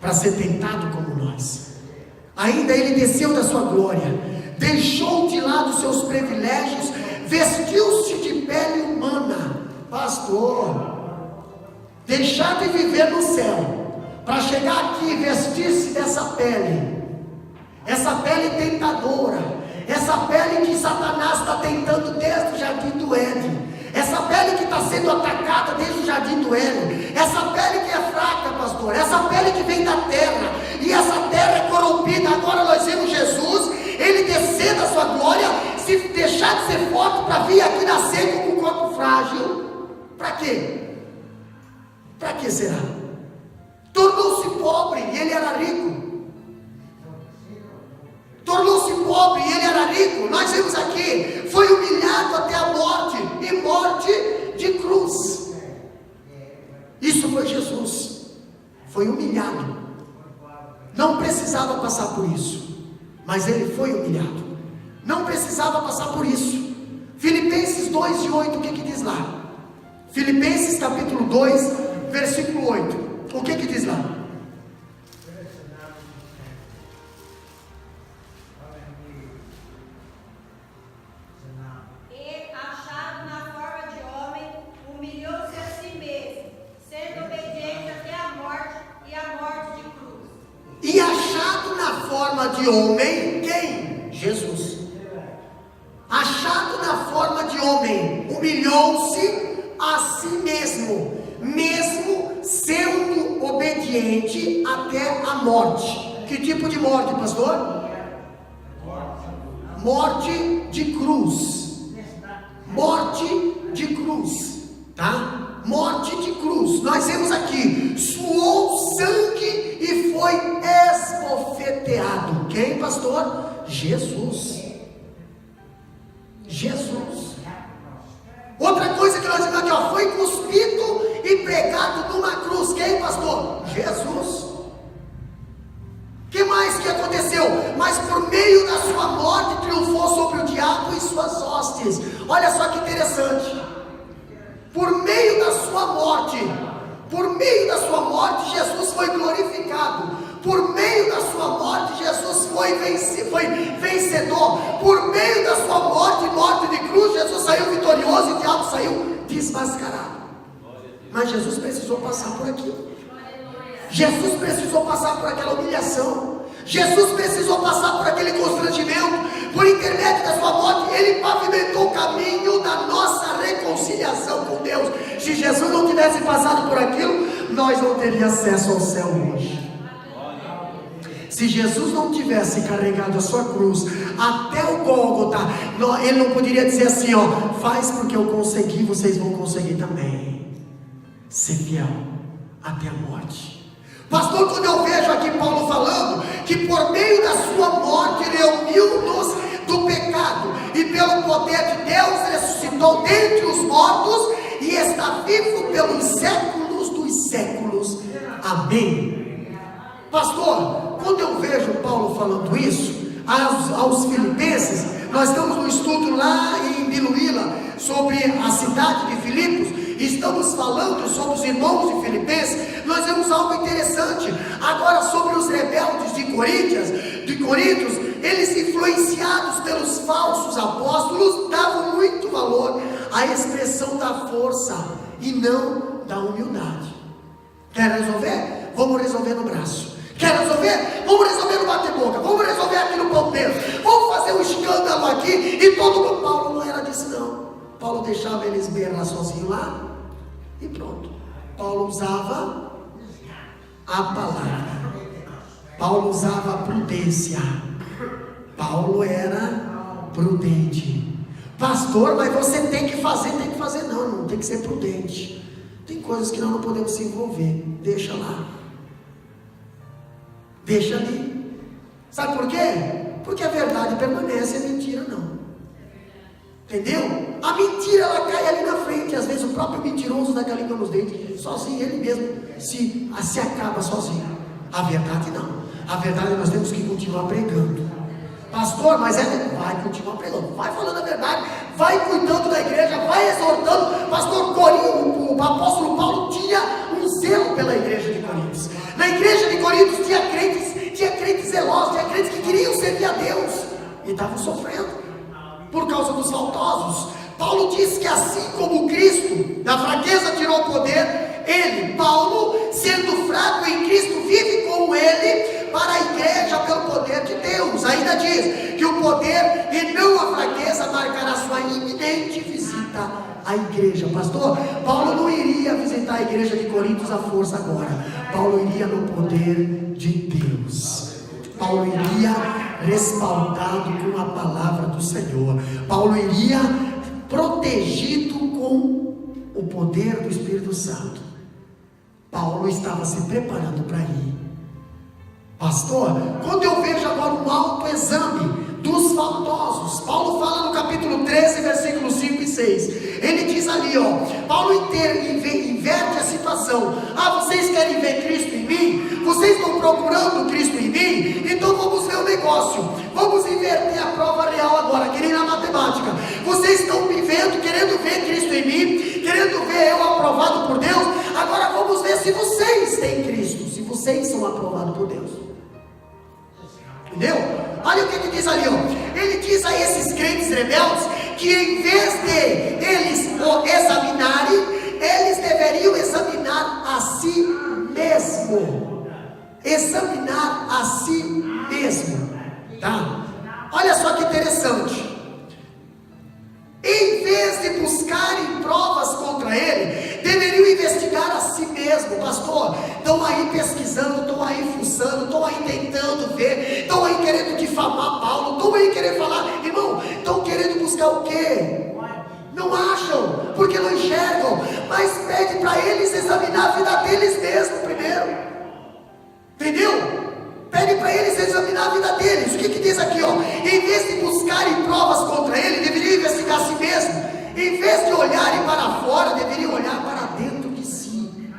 para ser tentado como nós. Ainda ele desceu da sua glória, deixou de lado seus privilégios, vestiu-se de pele humana. Pastor, deixar de viver no céu para chegar aqui e vestir-se dessa pele, essa pele tentadora, essa pele que Satanás está tentando desde o jardim do Éden, essa pele que está sendo atacada desde o jardim do Éden, essa pele que é fraca, pastor, essa pele que vem da terra, e essa terra é corrompida. Agora nós vemos Jesus, ele descer da sua glória, se deixar de ser forte para vir aqui nascer com um corpo frágil. Para quê? Para que será? Tornou-se pobre e ele era rico. Tornou-se pobre e ele era rico. Nós vemos aqui, foi humilhado até a morte, e morte de cruz. Isso foi Jesus, foi humilhado. Não precisava passar por isso, mas ele foi humilhado. Não precisava passar por isso. Filipenses 2:8, o que diz lá? Filipenses capítulo 2, versículo 8. O que diz lá? E, achado na forma de homem, humilhou-se a si mesmo, sendo obediente até a morte e a morte de cruz. E achado na forma de homem, quem? Jesus. Achado na forma de homem, humilhou-se a si mesmo, mesmo sendo obediente até a morte. Que tipo de morte, pastor? Morte de cruz. Morte de cruz, tá? Morte de cruz. Nós vemos aqui, suou sangue e foi esbofeteado. Quem, pastor? Jesus. Jesus. Outra coisa que nós vemos aqui, foi cuspido e pregado numa cruz. Quem, pastor? Jesus. Que mais que aconteceu? venceu, mas por meio da sua morte triunfou sobre o diabo e suas hostes. Olha só que interessante. Por meio da sua morte, Jesus foi glorificado. Por meio da sua morte, Jesus foi vencedor. Por meio da sua morte de cruz, Jesus saiu vitorioso e o diabo saiu desmascarado. Mas Jesus precisou passar por aquilo. Jesus precisou passar por aquela humilhação. Jesus precisou passar por aquele constrangimento. Por intermédio da sua morte, Ele pavimentou o caminho da nossa reconciliação com Deus. Se Jesus não tivesse passado por aquilo, nós não teríamos acesso ao céu hoje. Se Jesus não tivesse carregado a sua cruz até o Gólgota, Ele não poderia dizer assim, ó, faz porque eu consegui, vocês vão conseguir também. Ser fiel até a morte. Pastor, quando eu vejo aqui Paulo falando que por meio da sua morte Ele remiu-nos do pecado e pelo poder de Deus ressuscitou dentre os mortos e está vivo pelos séculos dos séculos. Amém. Pastor, quando eu vejo Paulo falando isso aos filipenses, nós estamos no estudo lá em Biluíla sobre a cidade de Filipos. Estamos falando sobre os irmãos de Filipenses. Nós vemos algo interessante agora sobre os rebeldes de Coríntios. Eles, influenciados pelos falsos apóstolos, davam muito valor à expressão da força e não da humildade. Quer resolver? Vamos resolver no braço. Quer resolver? Vamos resolver no bate-boca. Vamos resolver aqui no palpeiro. Vamos fazer um escândalo aqui. E todo mundo. Paulo não era disso, não. Paulo deixava eles berrar sozinho lá e pronto. Paulo usava a palavra. Paulo usava a prudência. Paulo era prudente. Pastor, mas você tem que fazer. Não tem que ser prudente. Tem coisas que nós não podemos se envolver. Deixa lá. Deixa ali. Sabe por quê? Porque a verdade permanece, a mentira não. Entendeu? A mentira ela cai ali na frente. Às vezes o próprio mentiroso dá com a língua nos dentes. Sozinho, ele mesmo se acaba sozinho. A verdade não. A verdade nós temos que continuar pregando. Pastor, mas vai continuar pregando. Vai falando a verdade. Vai cuidando da igreja. Vai exortando. Pastor, o apóstolo Paulo tinha um zelo pela igreja de Coríntios. Na igreja de Coríntios tinha crentes zelosos. Tinha crentes que queriam servir a Deus e estavam sofrendo por causa dos faltosos. Paulo diz que assim como Cristo da fraqueza tirou o poder, ele, Paulo, sendo fraco em Cristo, vive com ele para a igreja pelo poder de Deus. Ainda diz que o poder e não a fraqueza marcará sua iminente visita à igreja. Pastor, Paulo não iria visitar a igreja de Coríntios à força agora. Paulo iria no poder de Deus. Paulo iria respaldado com a palavra do Senhor. Paulo iria protegido com o poder do Espírito Santo. Paulo estava se preparando para ir. Pastor, quando eu vejo agora um autoexame dos faltosos, Paulo fala no capítulo 13, versículos 5 e 6. Ele diz ali, Paulo inverte a situação. Vocês querem ver Cristo em mim? Vocês estão procurando Cristo em mim? Então vamos ver o negócio. Vamos inverter a prova real agora, que nem na matemática. Vocês estão me vendo, querendo ver Cristo em mim, querendo ver eu aprovado por Deus. Agora vamos ver se vocês têm Cristo, se vocês são aprovados por Deus. Entendeu? Olha o que ele diz ali, Ele diz a esses crentes rebeldes que em vez de eles o examinarem, eles deveriam examinar a si mesmo. Examinar a si mesmo. Tá? Olha só que interessante. Em vez de buscarem provas contra ele, deveriam investigar a si mesmo. Pastor, estão aí pesquisando, estão aí fuçando, estão aí tentando ver, estão aí querendo difamar Paulo, estão aí querendo falar, irmão, estão querendo buscar o quê? Não acham, porque não enxergam, mas pede para eles examinar a vida deles mesmo primeiro. Entendeu? Pede para eles examinar a vida deles. O que diz aqui, Em vez de buscarem provas contra ele, deveriam investigar a si mesmo. Em vez de olharem para fora, deveriam olhar para dentro de si.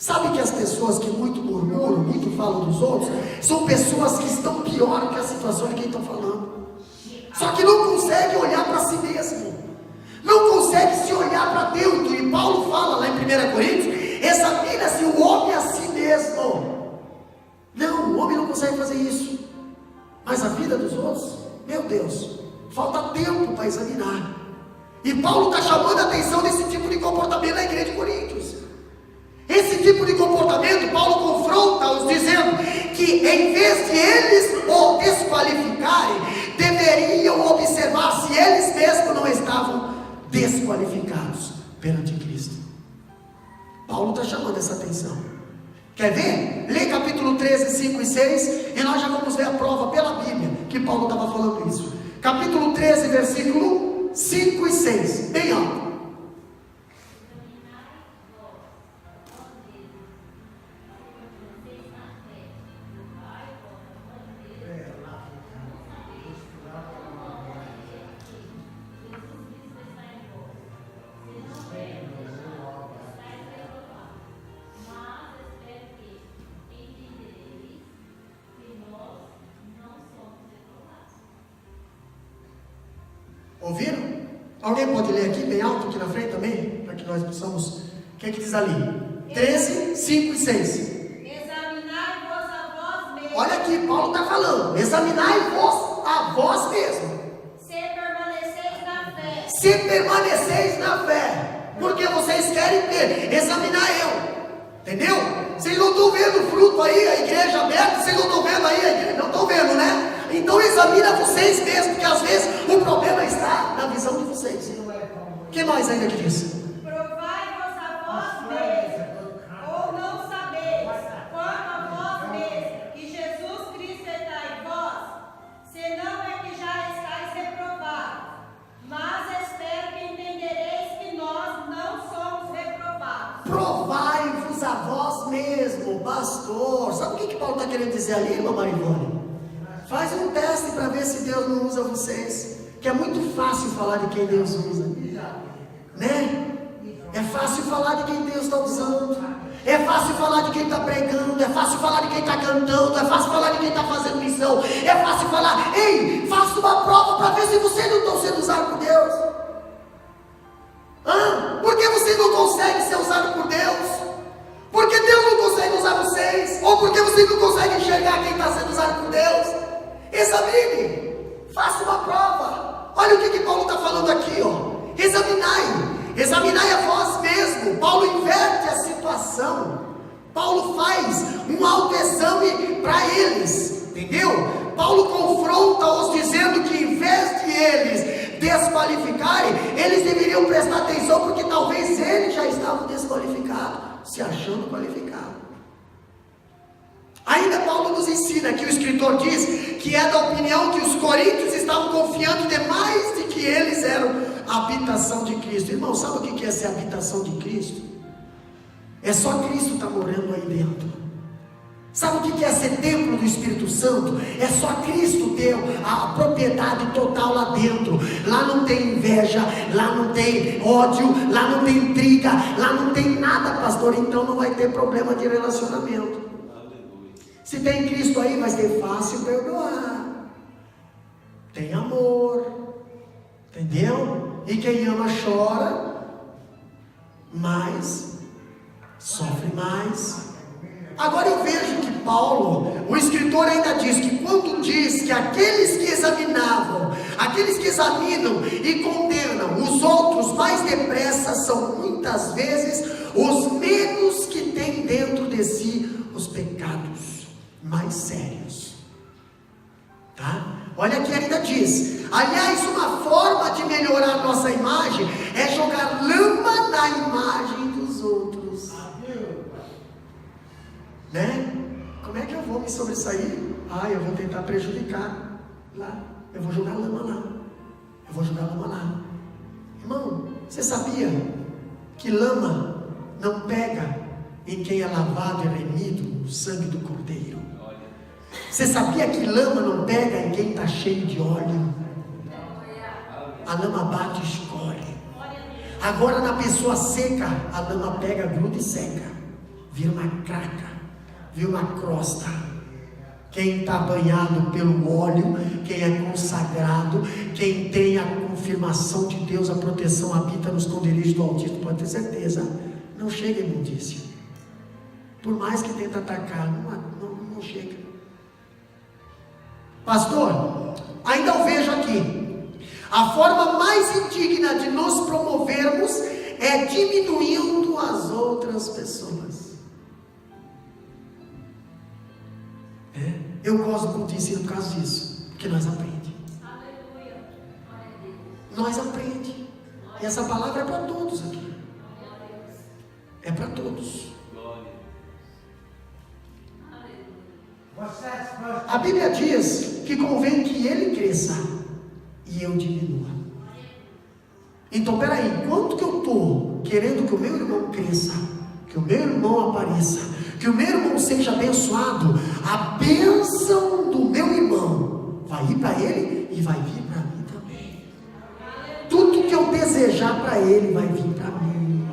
Sabe que as pessoas que muito murmuram, muito falam dos outros, são pessoas que estão pior que a situação de quem estão falando. Só que não consegue olhar para si mesmo, não consegue se olhar para dentro. E Paulo fala lá em 1 Coríntios: examina-se o homem a si mesmo. Não, o homem não consegue fazer isso. Mas a vida dos outros, meu Deus, falta tempo para examinar. E Paulo está chamando a atenção desse tipo de comportamento na igreja de Coríntios. Esse tipo de comportamento, Paulo confronta-os dizendo que em vez de eles o desqualificarem, deveriam observar se eles mesmos não estavam desqualificados perante Cristo. Paulo está chamando essa atenção. Quer ver? Lê capítulo 13, 5 e 6, e nós já vamos ver a prova pela Bíblia que Paulo estava falando isso. Capítulo 13, versículo 5 e 6, bem alto. Ouviram? Alguém pode ler aqui, bem alto, aqui na frente também? Para que nós possamos. O que é que diz ali? 13, 5 e 6. Examinai-vos a vós mesmos. Olha aqui, Paulo está falando: examinai-vos a vós mesmos. Se permaneceis na fé. Se permaneceis na fé. Porque vocês querem ter, examinar eu. Entendeu? Vocês não estão vendo fruto aí, a igreja aberta, vocês não estão vendo aí a igreja, não estão vendo, né? Então examina vocês mesmos, porque às vezes o problema está na visão de vocês. O que mais ainda que diz? Provai-vos a vós mesmos, ou não sabeis, quanto a vós mesmos, que Jesus Cristo está em vós, senão é que já estáis reprovados. Mas espero que entendereis que nós não somos reprovados. Provai-vos a vós mesmo, pastor. Sabe o que Paulo está querendo dizer ali, irmã Marivone? Faz um teste para ver se Deus não usa vocês. Que é muito fácil falar de quem Deus usa, né? É fácil falar de quem Deus está usando. É fácil falar de quem está pregando. É fácil falar de quem está cantando. É fácil falar de quem está fazendo missão. É fácil falar: ei, faça uma prova para ver se vocês não estão sendo usados por Deus. Por que vocês não conseguem ser usados por Deus? Porque Deus não consegue usar vocês? Ou porque vocês não conseguem enxergar quem está sendo usado por Deus? Examine, faça uma prova. Olha o que Paulo está falando aqui, ó. Examinai a vós mesmo. Paulo inverte a situação. Paulo faz um autoexame para eles, entendeu? Paulo confronta-os dizendo que em vez de eles desqualificarem, eles deveriam prestar atenção, porque talvez eles já estavam desqualificados, se achando qualificados. Ainda Paulo nos ensina que o escritor diz que é da opinião que os coríntios estavam confiando demais de que eles eram a habitação de Cristo. Irmão, sabe o que é ser habitação de Cristo? É só Cristo estar morando aí dentro. Sabe o que é ser templo do Espírito Santo? É só Cristo ter a propriedade total lá dentro. Lá não tem inveja, lá não tem ódio, lá não tem intriga, lá não tem nada, pastor. Então não vai ter problema de relacionamento. Se tem Cristo aí, vai ser fácil perdoar. Tem amor. Entendeu? E quem ama chora, mas sofre mais. Agora eu vejo que Paulo, o escritor ainda diz que quando diz que aqueles que examinavam, aqueles que examinam e condenam os outros mais depressa, são muitas vezes os menos que têm dentro de si os pecados mais sérios. Tá? Olha aqui, ainda diz: aliás, uma forma de melhorar nossa imagem é jogar lama na imagem dos outros. Né? Como é que eu vou me sobressair? Eu vou tentar prejudicar lá. Eu vou jogar lama lá. Eu vou jogar lama lá. Irmão, você sabia que lama não pega em quem é lavado e remido no sangue do Cordeiro? Você sabia que lama não pega em quem está cheio de óleo? A lama bate e escorre. Agora na pessoa seca, a lama pega, gruda e seca. vira uma craca, vira uma crosta. Quem está banhado pelo óleo, quem é consagrado, quem tem a confirmação de Deus, a proteção, habita nos esconderijos do Altíssimo, pode ter certeza, não chega em imundícia. Por mais que tenta atacar, não chega. Pastor, ainda eu vejo aqui, a forma mais indigna de nos promovermos é diminuindo as outras pessoas. Eu gosto do culto de ensino por causa disso, porque nós aprendemos. Aleluia. Nós aprendemos. E essa palavra é para todos aqui. É para todos. A Bíblia diz que convém que ele cresça e eu diminua. Então, peraí, quanto que eu estou querendo que o meu irmão cresça, que o meu irmão apareça, que o meu irmão seja abençoado? A bênção do meu irmão vai ir para ele e vai vir para mim também. Tudo que eu desejar para ele vai vir para mim.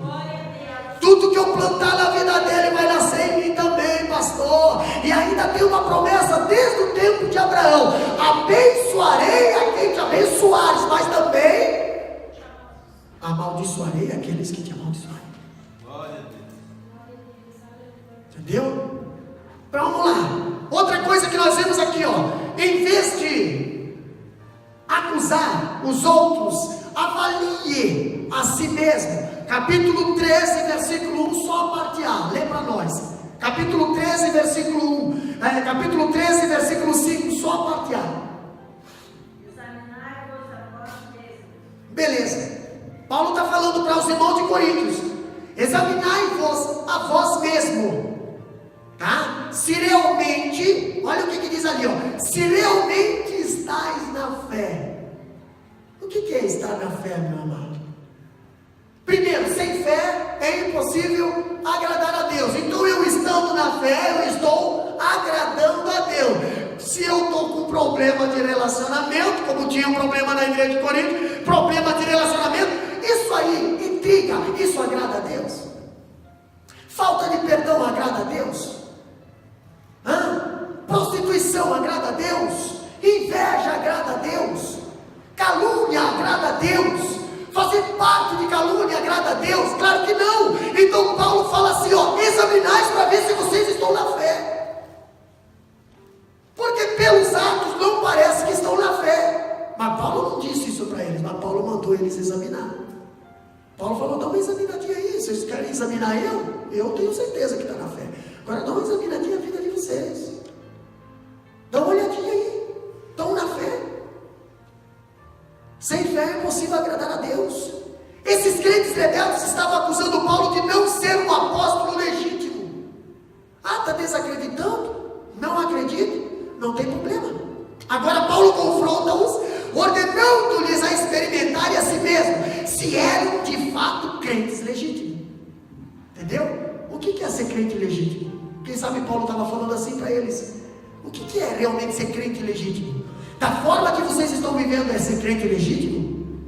Tudo que eu plantar na vida dele vai nascer em mim também, pastor. E ainda tem uma promessa desde o tempo de Abraão: abençoarei a quem te abençoares, mas também amaldiçoarei aqueles que te amaldiçoarem. Entendeu? Vamos lá. Outra coisa que nós vemos aqui, em vez de acusar os outros, avalie a si mesmo. Capítulo 13, versículo 1, só a parte A, lê para nós. Capítulo 13, versículo 1, capítulo 13, versículo 5, só a parte A. Examinai-vos a vós mesmos. Beleza. Paulo está falando para os irmãos de Coríntios: examinai-vos a vós mesmo. Tá? Se realmente, olha o que diz ali, se realmente estáis na fé. O que é estar na fé, meu amado? Primeiro, sem fé é impossível agradar a Deus. Então, eu estando na fé, eu estou agradando a Deus. Se eu estou com problema de relacionamento, como tinha um problema na igreja de Corinto, problema de relacionamento, isso aí intriga, isso agrada a Deus? Falta de perdão agrada a Deus? Prostituição agrada a Deus? Inveja agrada a Deus? Calúnia agrada a Deus? Fazer parte de calúnia agrada a Deus? Claro que não. Então Paulo fala assim, examinai para ver se vocês estão na fé. Porque pelos atos não parece que estão na fé. Mas Paulo não disse isso para eles, mas Paulo mandou eles examinar. Paulo falou: dá uma examinadinha aí. Vocês querem examinar eu? Eu tenho certeza que está na fé. Agora dá uma examinadinha a vida de vocês. Dá uma olhadinha aí. Estão na fé? Sem fé é impossível agradar a Deus. Esses crentes rebeldes estavam acusando Paulo de não ser um apóstolo legítimo. Está desacreditando? Não acredito? Não tem problema. Agora Paulo confronta-os, ordenando-lhes a experimentarem a si mesmo se eram de fato crentes legítimos. Entendeu? O que é ser crente legítimo? Quem sabe Paulo estava falando assim para eles. O que é realmente ser crente legítimo? Da forma que vocês estão vivendo é ser crente legítimo?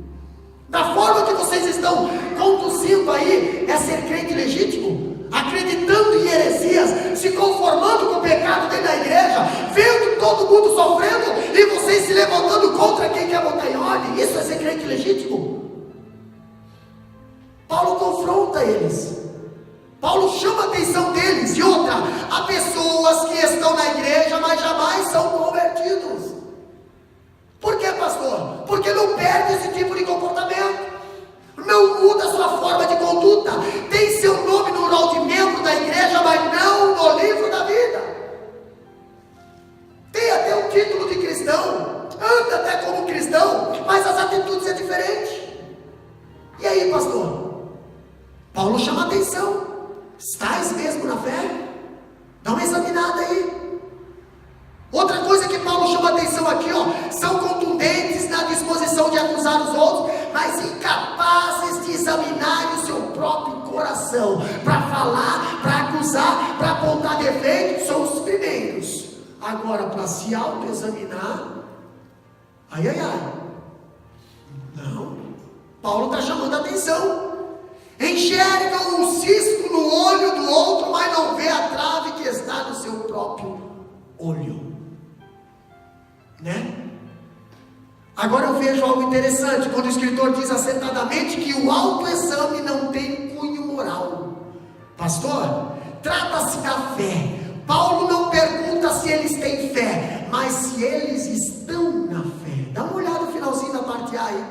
Da forma que vocês estão conduzindo aí é ser crente legítimo? Acreditando em heresias, se conformando com o pecado dentro da igreja, vendo todo mundo sofrendo e vocês se levantando contra quem quer botar em ordem? Isso é ser crente legítimo? Paulo confronta eles. Paulo chama a atenção deles. E outra, há pessoas que estão na igreja, mas jamais são convertidos. Por que, pastor? Porque não perde esse tipo de comportamento, não muda a sua forma de conduta, tem seu nome no rol de membro da igreja, mas não no livro da vida. Tem até um título de cristão, anda até como cristão, mas as atitudes é diferente. E aí, pastor? Paulo chama a atenção. Estais mesmo na fé? Dá uma examinada aí. Outra coisa que Paulo chama a atenção aqui, são contundentes na disposição de acusar os outros, mas incapazes de examinar o seu próprio coração. Para falar, para acusar, para apontar defeitos, são os primeiros. Agora, para se autoexaminar, ai. Não. Paulo está chamando a atenção. Enxergam um cisco no olho do outro, mas não vê a trave que está no seu próprio olho, né? Agora eu vejo algo interessante, quando o escritor diz acertadamente que o autoexame não tem cunho moral. Pastor, trata-se da fé. Paulo não pergunta se eles têm fé, mas se eles estão na fé. Dá uma olhada no finalzinho da parte A aí.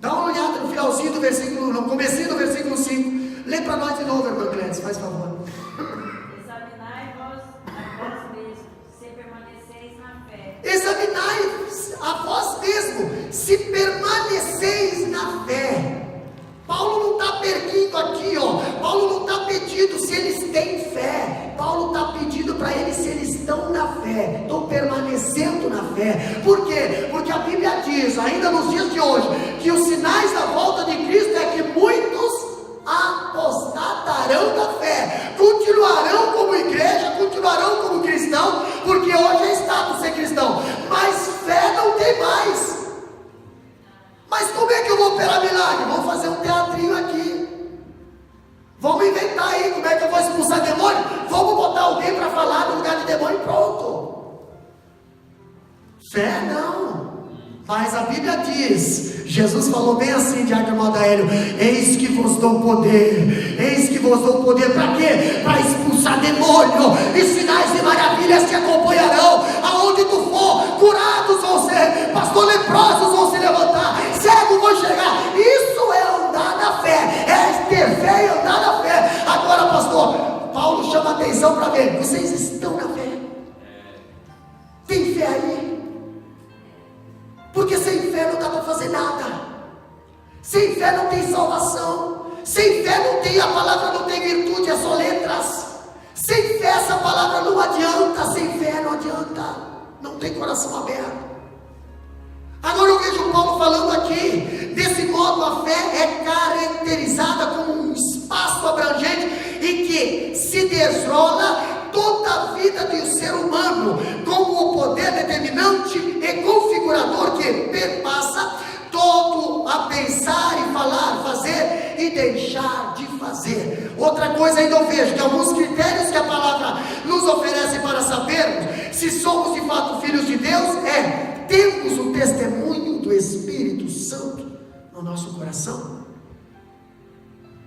Dá uma olhada no finalzinho do versículo, no comecinho do versículo 5. Lê para nós de novo, irmã Glenn, faz favor. Examinai-vos a vós mesmos, se permaneceis na fé. Examinai a vós mesmo, se permaneceis na fé. Paulo não está perguntando aqui, Paulo não está pedindo se eles têm fé. Paulo está pedindo para eles se eles estão na fé, estão permanecendo na fé. Por quê? Porque a Bíblia diz, ainda nos dias de hoje, que os sinais da volta de Cristo é que muitos apostatarão da fé, continuarão como igreja, continuarão como cristão, porque hoje é status ser cristão, mas fé não tem mais. Mas como é que eu vou operar milagre? Vamos fazer um teatrinho aqui. Vamos inventar aí como é que eu vou expulsar demônio. Vamos botar alguém para falar no lugar de demônio e pronto. Fé não. Mas a Bíblia diz, Jesus falou bem assim, diácono Adaélio: eis que vos dou poder. Eis que vos dou poder para quê? Para expulsar demônio. E sinais e maravilhas te acompanharão. Aonde tu for, curados vão ser, pastor, leprosos vão se levantar, cegos vão chegar. Isso é andar na fé, é ter fé e andar na fé. Agora, pastor, Paulo chama a atenção para ver, vocês estão na fé? Tem fé aí? Porque sem fé não dá para fazer nada. Sem fé não tem salvação. Sem fé não tem, a palavra não tem virtude, é só letras. Sem fé essa palavra não adianta. Sem fé não adianta. Não tem coração aberto. Agora eu vejo Paulo falando aqui, desse modo a fé é caracterizada como um espaço abrangente e que se desrola toda a vida do ser humano, como o poder determinante e configurador que perpassa todo a pensar e falar, fazer e deixar de fazer. Outra coisa ainda eu vejo, que alguns critérios que a palavra nos oferece para sabermos se somos de fato filhos de Deus é: temos o testemunho do Espírito Santo no nosso coração.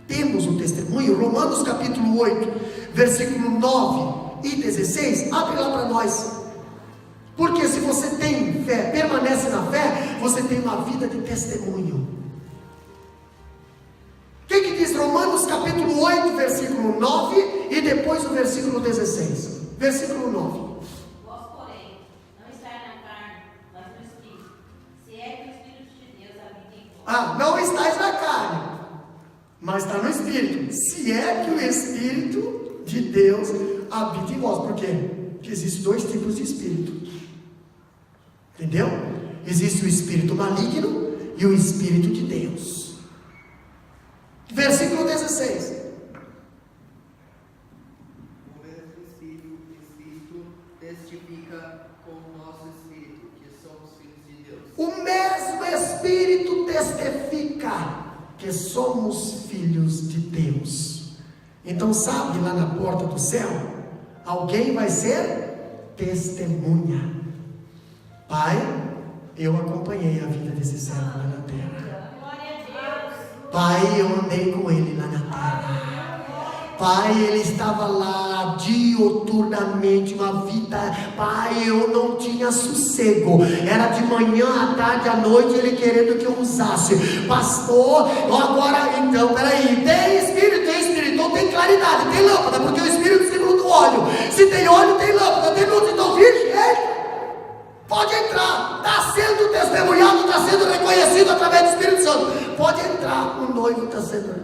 Temos o testemunho. Romanos capítulo 8, versículo 9 e 16, abre lá para nós. Porque se você tem fé, permanece na fé, você tem uma vida de testemunho. O que diz Romanos capítulo 8, versículo 9 e depois o versículo 16? Versículo 9. Vós, porém, não estáis na carne, mas no Espírito, se é que o Espírito de Deus habita em vós. Não estáis na carne, mas está no Espírito. Se é que o Espírito de Deus habita em vós. Por quê? Porque existem dois tipos de Espírito. Entendeu? Existe o Espírito maligno e o Espírito de Deus. Versículo 16. O mesmo Espírito testifica com o nosso Espírito que somos filhos de Deus. O mesmo Espírito testifica que somos filhos de Deus. Então, sabe, lá na porta do céu, alguém vai ser testemunha. Pai, eu acompanhei a vida desse servo lá na terra. Glória a Deus. Pai, eu andei com ele lá na terra. Pai, ele estava lá diuturnamente, uma vida. Pai, eu não tinha sossego. Era de manhã, à tarde, à noite, ele querendo que eu usasse. Pastor, agora então, peraí, tem espírito, não tem claridade, tem lâmpada, porque o espírito segundo o óleo. Se tem óleo, tem lâmpada, tem luz, então virgem. Pode entrar, está sendo testemunhado, está sendo reconhecido através do Espírito Santo. Pode entrar, o noivo está sendo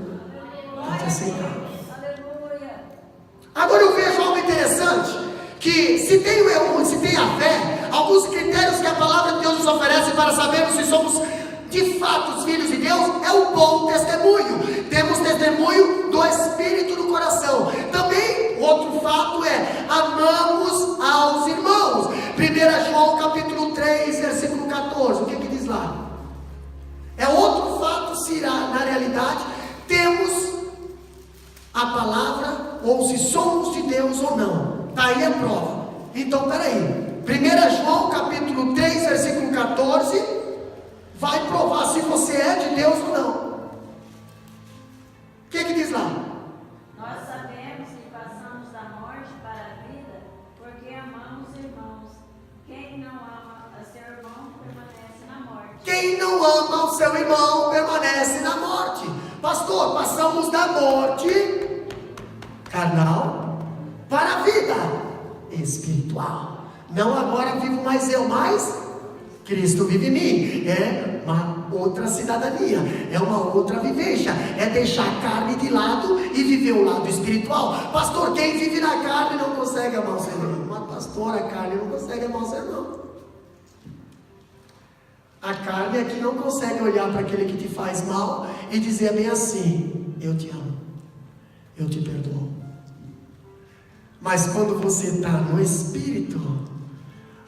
aceitado. Agora eu vejo algo interessante, que se tem a fé, alguns critérios que a palavra de Deus nos oferece para sabermos se somos de fato os filhos de Deus, é o bom testemunho. Temos testemunho do Espírito no coração. Também, outro fato é, amamos aos irmãos. 1 João capítulo 3, versículo 14, o que diz lá? É outro fato, se na realidade temos a palavra ou não? Está aí a prova. Então, peraí. 1 João capítulo 3, versículo 14, vai provar se você é de Deus ou não. O que diz lá? Nós sabemos que passamos da morte para a vida, porque amamos irmãos. Quem não ama a seu irmão permanece na morte. Quem não ama o seu irmão permanece na morte. Pastor, passamos da morte carnal para a vida espiritual. Não agora vivo mais eu, mas Cristo vive em mim. É uma outra cidadania, é uma outra vivência, é deixar a carne de lado e viver o lado espiritual. Pastor, quem vive na carne não consegue amar o seu irmão. Mas pastor, a carne não consegue amar o seu irmão. A carne é que não consegue olhar para aquele que te faz mal e dizer bem assim: eu te amo, eu te perdoo. Mas quando você está no Espírito,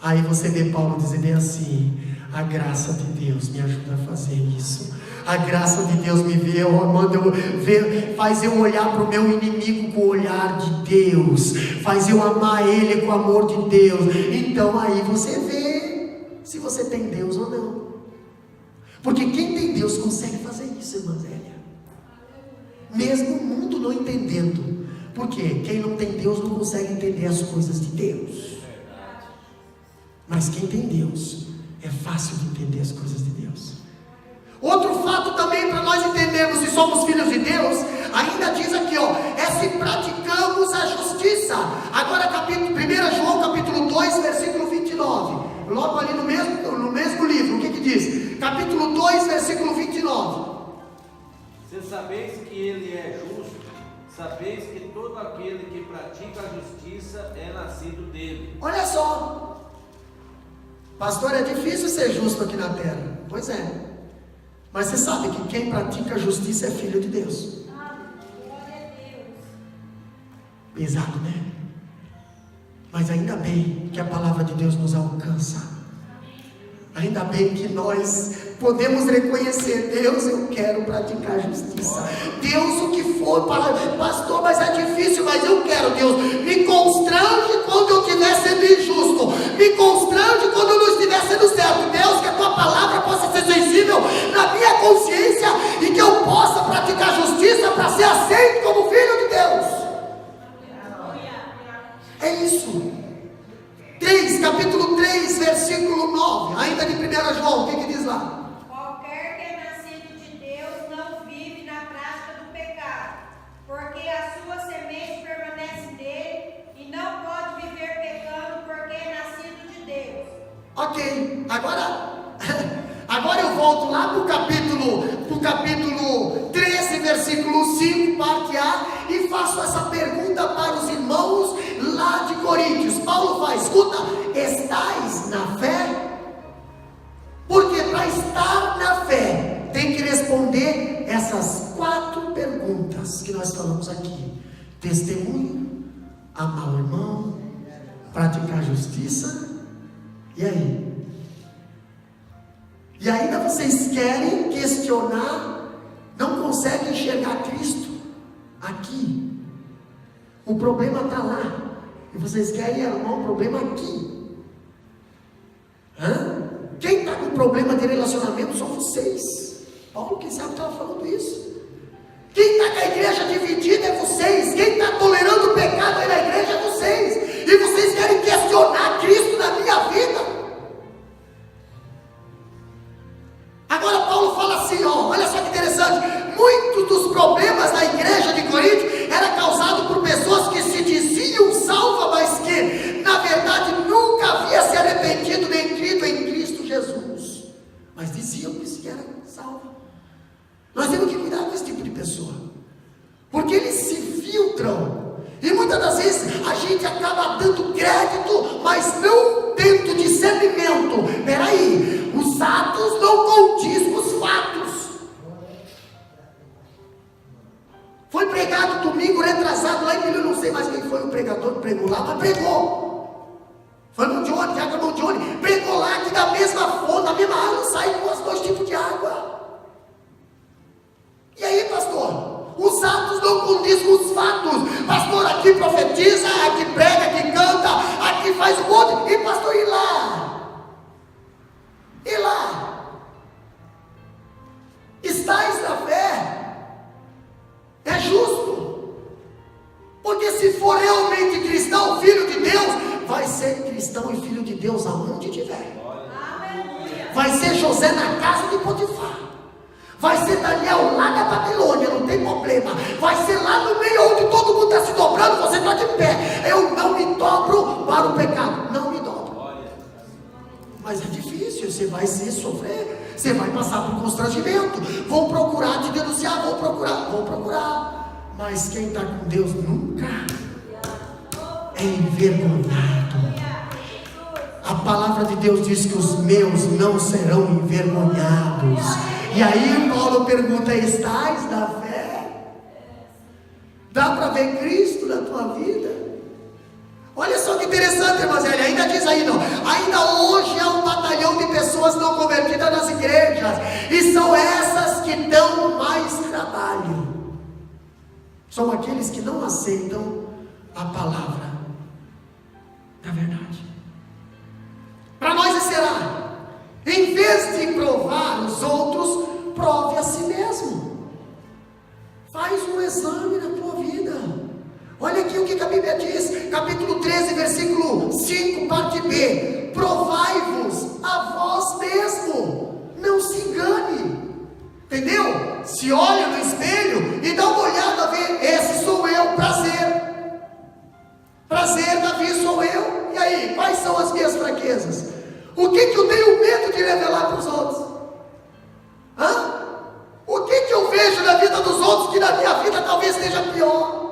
aí você vê Paulo dizer bem assim: a graça de Deus me ajuda a fazer isso. A graça de Deus me vê, manda eu ver, faz eu olhar para o meu inimigo com o olhar de Deus, faz eu amar ele com o amor de Deus. Então aí você vê se você tem Deus ou não. Porque quem tem Deus consegue fazer isso, irmã Zélia. Mesmo o mundo não entendendo. Por quê? Quem não tem Deus não consegue entender as coisas de Deus. Mas quem tem Deus, é fácil de entender as coisas de Deus. Outro fato também para nós entendermos se somos filhos de Deus, ainda diz aqui, é se praticamos a justiça. Agora 1 João capítulo 2, versículo 29. Logo ali no mesmo livro, o que diz? Capítulo 2, versículo 29. Se sabeis que ele é justo, sabeis que todo aquele que pratica a justiça é nascido dele. Olha só, pastor, é difícil ser justo aqui na terra. Pois é, mas você sabe que quem pratica a justiça é filho de Deus. Pesado, né? Mas ainda bem que a palavra de Deus nos alcança. Ainda bem que nós podemos reconhecer: Deus, eu quero praticar justiça. Deus, o que for, pastor, mas é difícil, mas eu quero. Deus, me constrange quando eu estiver sendo injusto, me constrange quando eu não estiver sendo certo. Deus, que a tua palavra possa ser sensível na minha consciência e que eu possa praticar justiça para ser aceito como filho de Deus. É isso. Capítulo 3, versículo 9, ainda de 1 João, o que diz lá? Qualquer que é nascido de Deus não vive na prática do pecado, porque a sua semente permanece nele e não pode viver pecando porque é nascido de Deus. Ok, agora eu volto lá para o capítulo 13, versículo 5, parte A, e faço essa pergunta para os irmãos lá de Coríntios. Paulo faz, escuta, estais na fé? Porque para estar na fé tem que responder essas 4 perguntas que nós falamos aqui: testemunho, amar o irmão, praticar justiça. E aí? E ainda vocês querem questionar, não conseguem enxergar Cristo aqui. O problema está lá, e vocês querem arrumar um problema aqui. Quem está com problema de relacionamento são vocês. Paulo, quem sabe, estava falando isso. Quem está com a igreja dividida é vocês. Quem está tolerando o pecado aí na igreja é vocês. E vocês querem questionar Cristo na minha vida. Agora Paulo fala assim, olha só que interessante: muitos dos problemas da igreja de Corinto era causado por pessoas que se diziam salvas, mas que na verdade nunca havia se arrependido nem crido em Cristo Jesus, mas diziam que se era salva. Nós temos que cuidar desse tipo de pessoa, porque eles se filtram, e muitas das vezes a gente acaba dando crédito, mas não tendo discernimento. Peraí, os atos não condizem com os fatos. Foi pregado domingo retrasado lá em Milho, não sei mais quem foi o pregador que pregou lá, mas pregou. Foi no Johnny, Diácono Johnny, pregou lá que da mesma fonte, da mesma água saem os 2 tipos de água. E aí, pastor? Os atos não condizem com os fatos. Pastor, aqui aqui profetiza, aqui prega, aqui canta, aqui faz um monte. E pastor, e lá? E lá? Estais na fé? É justo. Porque se for realmente cristão, filho de Deus, vai ser cristão e filho de Deus aonde estiver. Vai ser José na casa de Potifar. Vai ser Daniel lá na Babilônia, não tem problema. Vai ser lá no meio onde todo mundo está se dobrando, você está de pé. Eu não me dobro para o pecado. Não me dobro. Mas é difícil, você vai sofrer. Você vai passar por constrangimento. Vão procurar te denunciar, vão procurar. Mas quem está com Deus nunca é envergonhado. A palavra de Deus diz que os meus não serão envergonhados. E aí Paulo pergunta: estais na fé? Dá para ver Cristo na tua vida? Olha só que interessante, irmã Zélia, ainda diz aí, não, ainda hoje há um batalhão de pessoas não convertidas nas igrejas, e são essas que dão mais trabalho. São aqueles que não aceitam a palavra da verdade. Para nós será, em vez de provar os outros, prove a si mesmo. Faz um exame na tua vida. Olha aqui o que a Bíblia diz, capítulo 13, versículo 5, parte B: provai-vos a vós mesmo, não se engane. Entendeu? Se olha no espelho e dá uma olhada, vê, esse sou eu, prazer, Davi sou eu. E aí, quais são as minhas fraquezas? O que eu tenho medo de revelar para os outros? O que eu vejo na vida dos outros que na minha vida talvez esteja pior?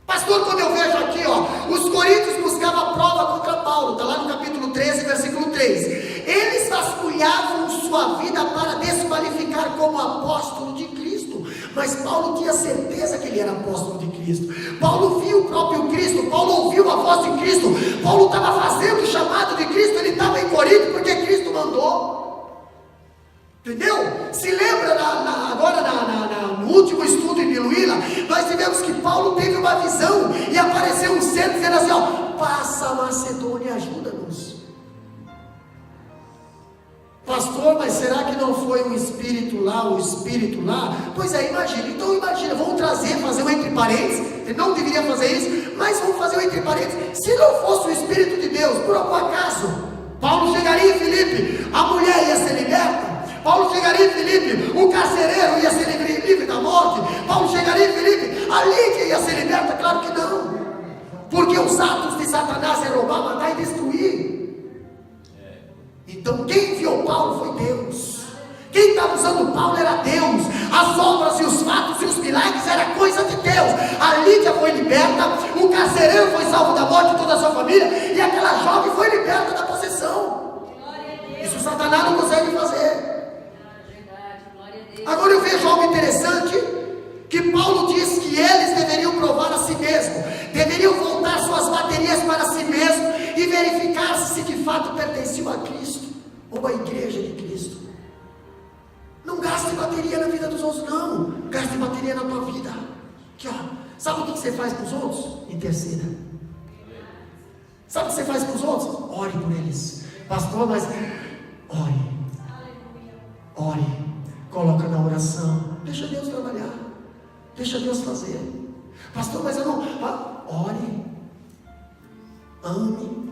Pastor, quando eu vejo aqui, os coríntios buscavam prova contra Paulo, está lá no capítulo 13, versículo 3. Eles vasculhavam sua vida para desqualificar como apóstolo de Cristo, mas Paulo tinha certeza que ele era apóstolo de Cristo. Paulo viu o próprio Cristo, Paulo ouviu a voz de Cristo, Paulo estava fazendo o chamado de Cristo, ele estava em Corinto porque Cristo mandou. Entendeu? Se lembra agora no último estudo em Biluíla, nós tivemos que Paulo teve uma visão e apareceu um ser dizendo assim: passa a Macedônia, ajuda-nos. Pastor, mas será que não foi o espírito lá? Pois é, imagina. Então imagina, vamos fazer um entre parênteses. Ele não deveria fazer isso, mas vamos fazer um entre parênteses. Se não fosse o Espírito de Deus, por algum acaso, Paulo chegaria em Filipe, a mulher ia ser liberta. Paulo chegaria em Filipe, o carcereiro ia ser livre da morte. Paulo chegaria em Filipe, a Lídia ia ser liberta. Claro que não, porque os atos de Satanás é roubar, matar e destruir. Então quem enviou Paulo foi Deus. Quem estava usando Paulo era Deus. As obras e os fatos e os milagres era coisa de Deus. A Lídia foi liberta, o carcereiro foi salvo da morte, toda a sua família, e aquela jovem foi liberta da possessão. Isso Satanás não consegue fazer. Agora eu vejo algo interessante, que Paulo diz que eles deveriam provar a si mesmo, deveriam voltar suas baterias para si mesmo e verificar se de fato pertenciam a Cristo ou à igreja de Cristo. Não gaste bateria na vida dos outros, não. Gaste bateria na tua vida. Aqui, sabe o que você faz com os outros? Interceda. Sabe o que você faz com os outros? Ore por eles. Pastor, mas ore. Coloca na oração. Deixa Deus trabalhar. Deixa Deus fazer. Pastor, mas eu não... Ore. Ame.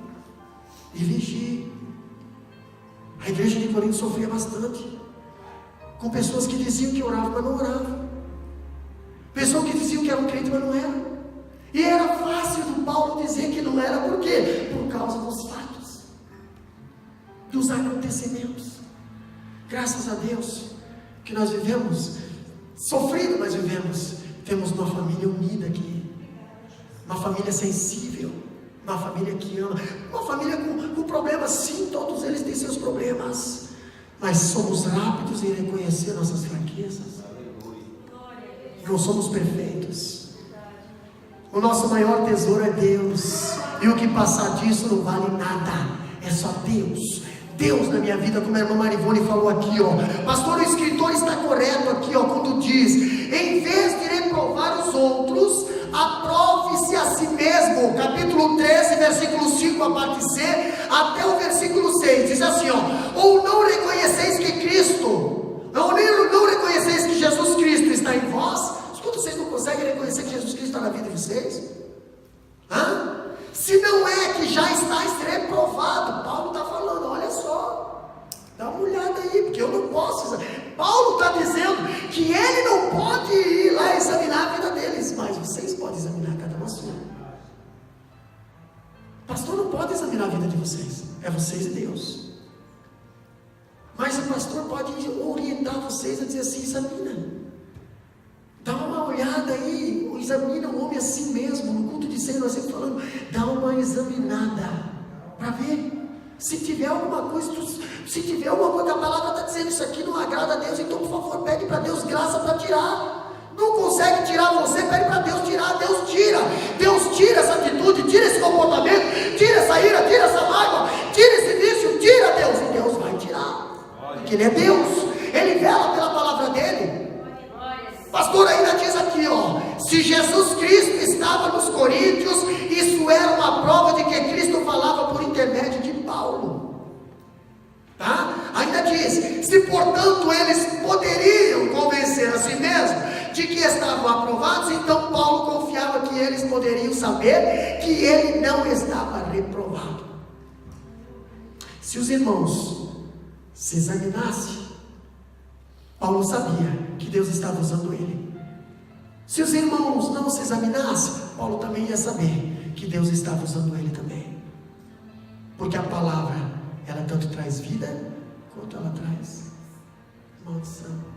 E vigie. A igreja de Corinto sofria bastante com pessoas que diziam que oravam, mas não oravam. Pessoas que diziam que eram crentes, mas não eram. E era fácil do Paulo dizer que não era. Por quê? Por causa dos fatos, dos acontecimentos. Graças a Deus que nós vivemos sofrido, mas vivemos. Temos uma família unida aqui, uma família sensível, uma família que ama, uma família com problemas. Sim, todos eles têm seus problemas, mas somos rápidos em reconhecer nossas fraquezas. Não somos perfeitos. O nosso maior tesouro é Deus, e o que passar disso não vale nada. É só Deus. Deus na minha vida, como a irmã Marivone falou aqui, pastor, o escritor está correto aqui, quando diz: em vez de reprovar os os outros, aprove-se a si mesmo. Capítulo 13, versículo 5, a parte C, até o versículo 6, diz assim, ó: ou não reconheceis que Cristo, não reconheceis que Jesus Cristo está em vós? Escuta, vocês não conseguem reconhecer que Jesus Cristo está na vida de vocês? Se não é que já estáis reprovado. Paulo está falando, olha só, dá uma olhada aí, porque eu não posso. Paulo está dizendo que ele não pode ir lá examinar a vida deles, mas vocês podem examinar cada uma sua. O pastor não pode examinar a vida de vocês, é vocês e Deus. Mas o pastor pode orientar vocês a dizer assim: examina, dá uma olhada aí, examina o homem a si mesmo. No culto de ceia nós sempre falando, dá uma examinada, para ver se tiver alguma coisa, se tiver alguma coisa, a palavra está dizendo isso aqui não agrada a Deus, então por favor pede para Deus graça para tirar. Não consegue tirar você, pede para Deus tirar. Deus tira essa atitude, tira esse comportamento, tira essa ira, tira essa mágoa, tira esse vício, tira Deus, e Deus vai tirar, porque Ele é Deus, Ele vela pela palavra dEle. Pastor ainda diz aqui, ó: se Jesus Cristo estava nos coríntios, isso era uma prova de que Cristo falava por intermédio de Paulo, tá? Ainda diz: se portanto eles poderiam convencer a si mesmos de que estavam aprovados, então Paulo confiava que eles poderiam saber que ele não estava reprovado. Se os irmãos se examinassem, Paulo sabia que Deus estava usando ele. Se os irmãos não se examinassem, Paulo também ia saber que Deus estava usando ele também. Porque a palavra, ela tanto traz vida, quanto ela traz maldição.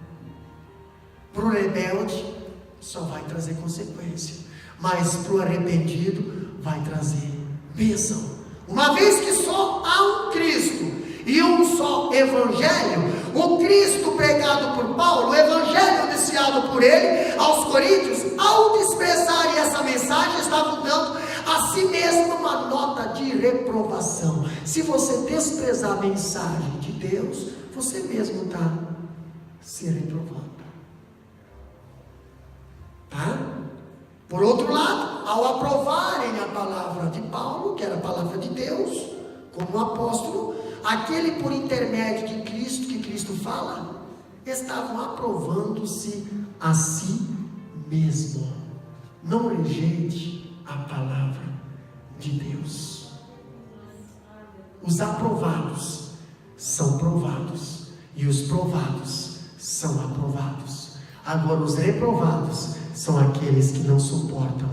Para o rebelde, só vai trazer consequência. Mas para o arrependido, vai trazer bênção. Uma vez que só há um Cristo e um só Evangelho, o Cristo pregado por Paulo, o Evangelho anunciado por ele aos coríntios, ao desprezarem essa mensagem, estavam dando a si mesmo uma nota de reprovação. Se você desprezar a mensagem de Deus, você mesmo está se reprovando, tá? Por outro lado, ao aprovarem a palavra de Paulo, que era a palavra de Deus, como apóstolo, aquele por intermédio de Cristo, que Cristo fala, estavam aprovando-se a si mesmo. Não rejeite a palavra de Deus. Os aprovados são provados, e os provados são aprovados. Agora os reprovados são aqueles que não suportam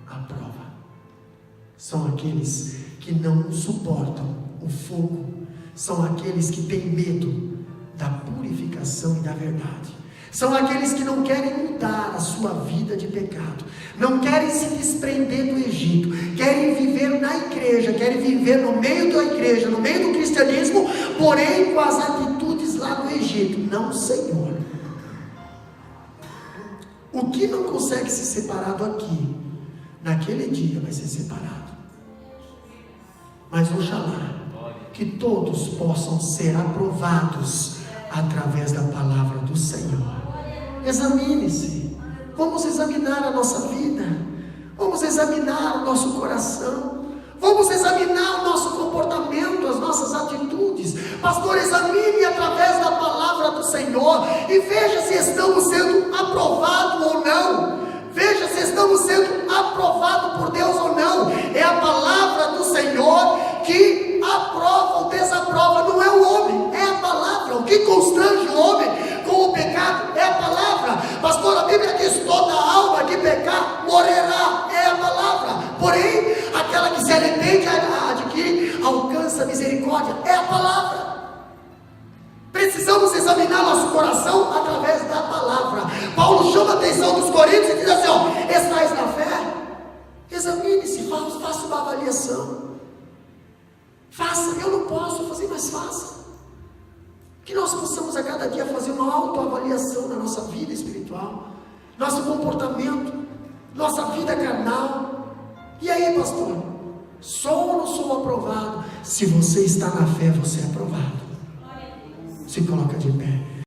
a prova, são aqueles que não suportam o fogo, são aqueles que têm medo da purificação e da verdade, são aqueles que não querem mudar a sua vida de pecado, não querem se desprender do Egito, querem viver na igreja, querem viver no meio da igreja, no meio do cristianismo, porém com as atitudes lá do Egito. Não, Senhor. O que não consegue ser separado aqui, naquele dia vai ser separado. Mas oxalá que todos possam ser aprovados através da palavra do Senhor. Examine-se. Vamos examinar a nossa vida, vamos examinar o nosso coração, vamos examinar o nosso comportamento, as nossas atitudes. Pastor, examine através da palavra do Senhor e veja se estamos sendo aprovados ou não. Veja se estamos sendo aprovados por Deus ou não. É a palavra do Senhor que aprova ou desaprova, não é o homem, é a palavra. O que constrange o homem com o pecado é a palavra. Pastor, a Bíblia diz: toda alma que pecar morrerá, é a palavra. Porém, aquela que se arrepende adquire, alcança misericórdia, é a palavra. Precisamos examinar nosso coração através da palavra. Paulo chama a atenção dos coríntios e diz assim: ó, estáis na fé? Examine-se, faça uma avaliação. Faça, eu não posso fazer, mas faça. Que nós possamos a cada dia fazer uma autoavaliação na nossa vida espiritual, nosso comportamento, nossa vida carnal. E aí, pastor, sou ou não sou aprovado? Se você está na fé, você é aprovado. Se coloca de pé.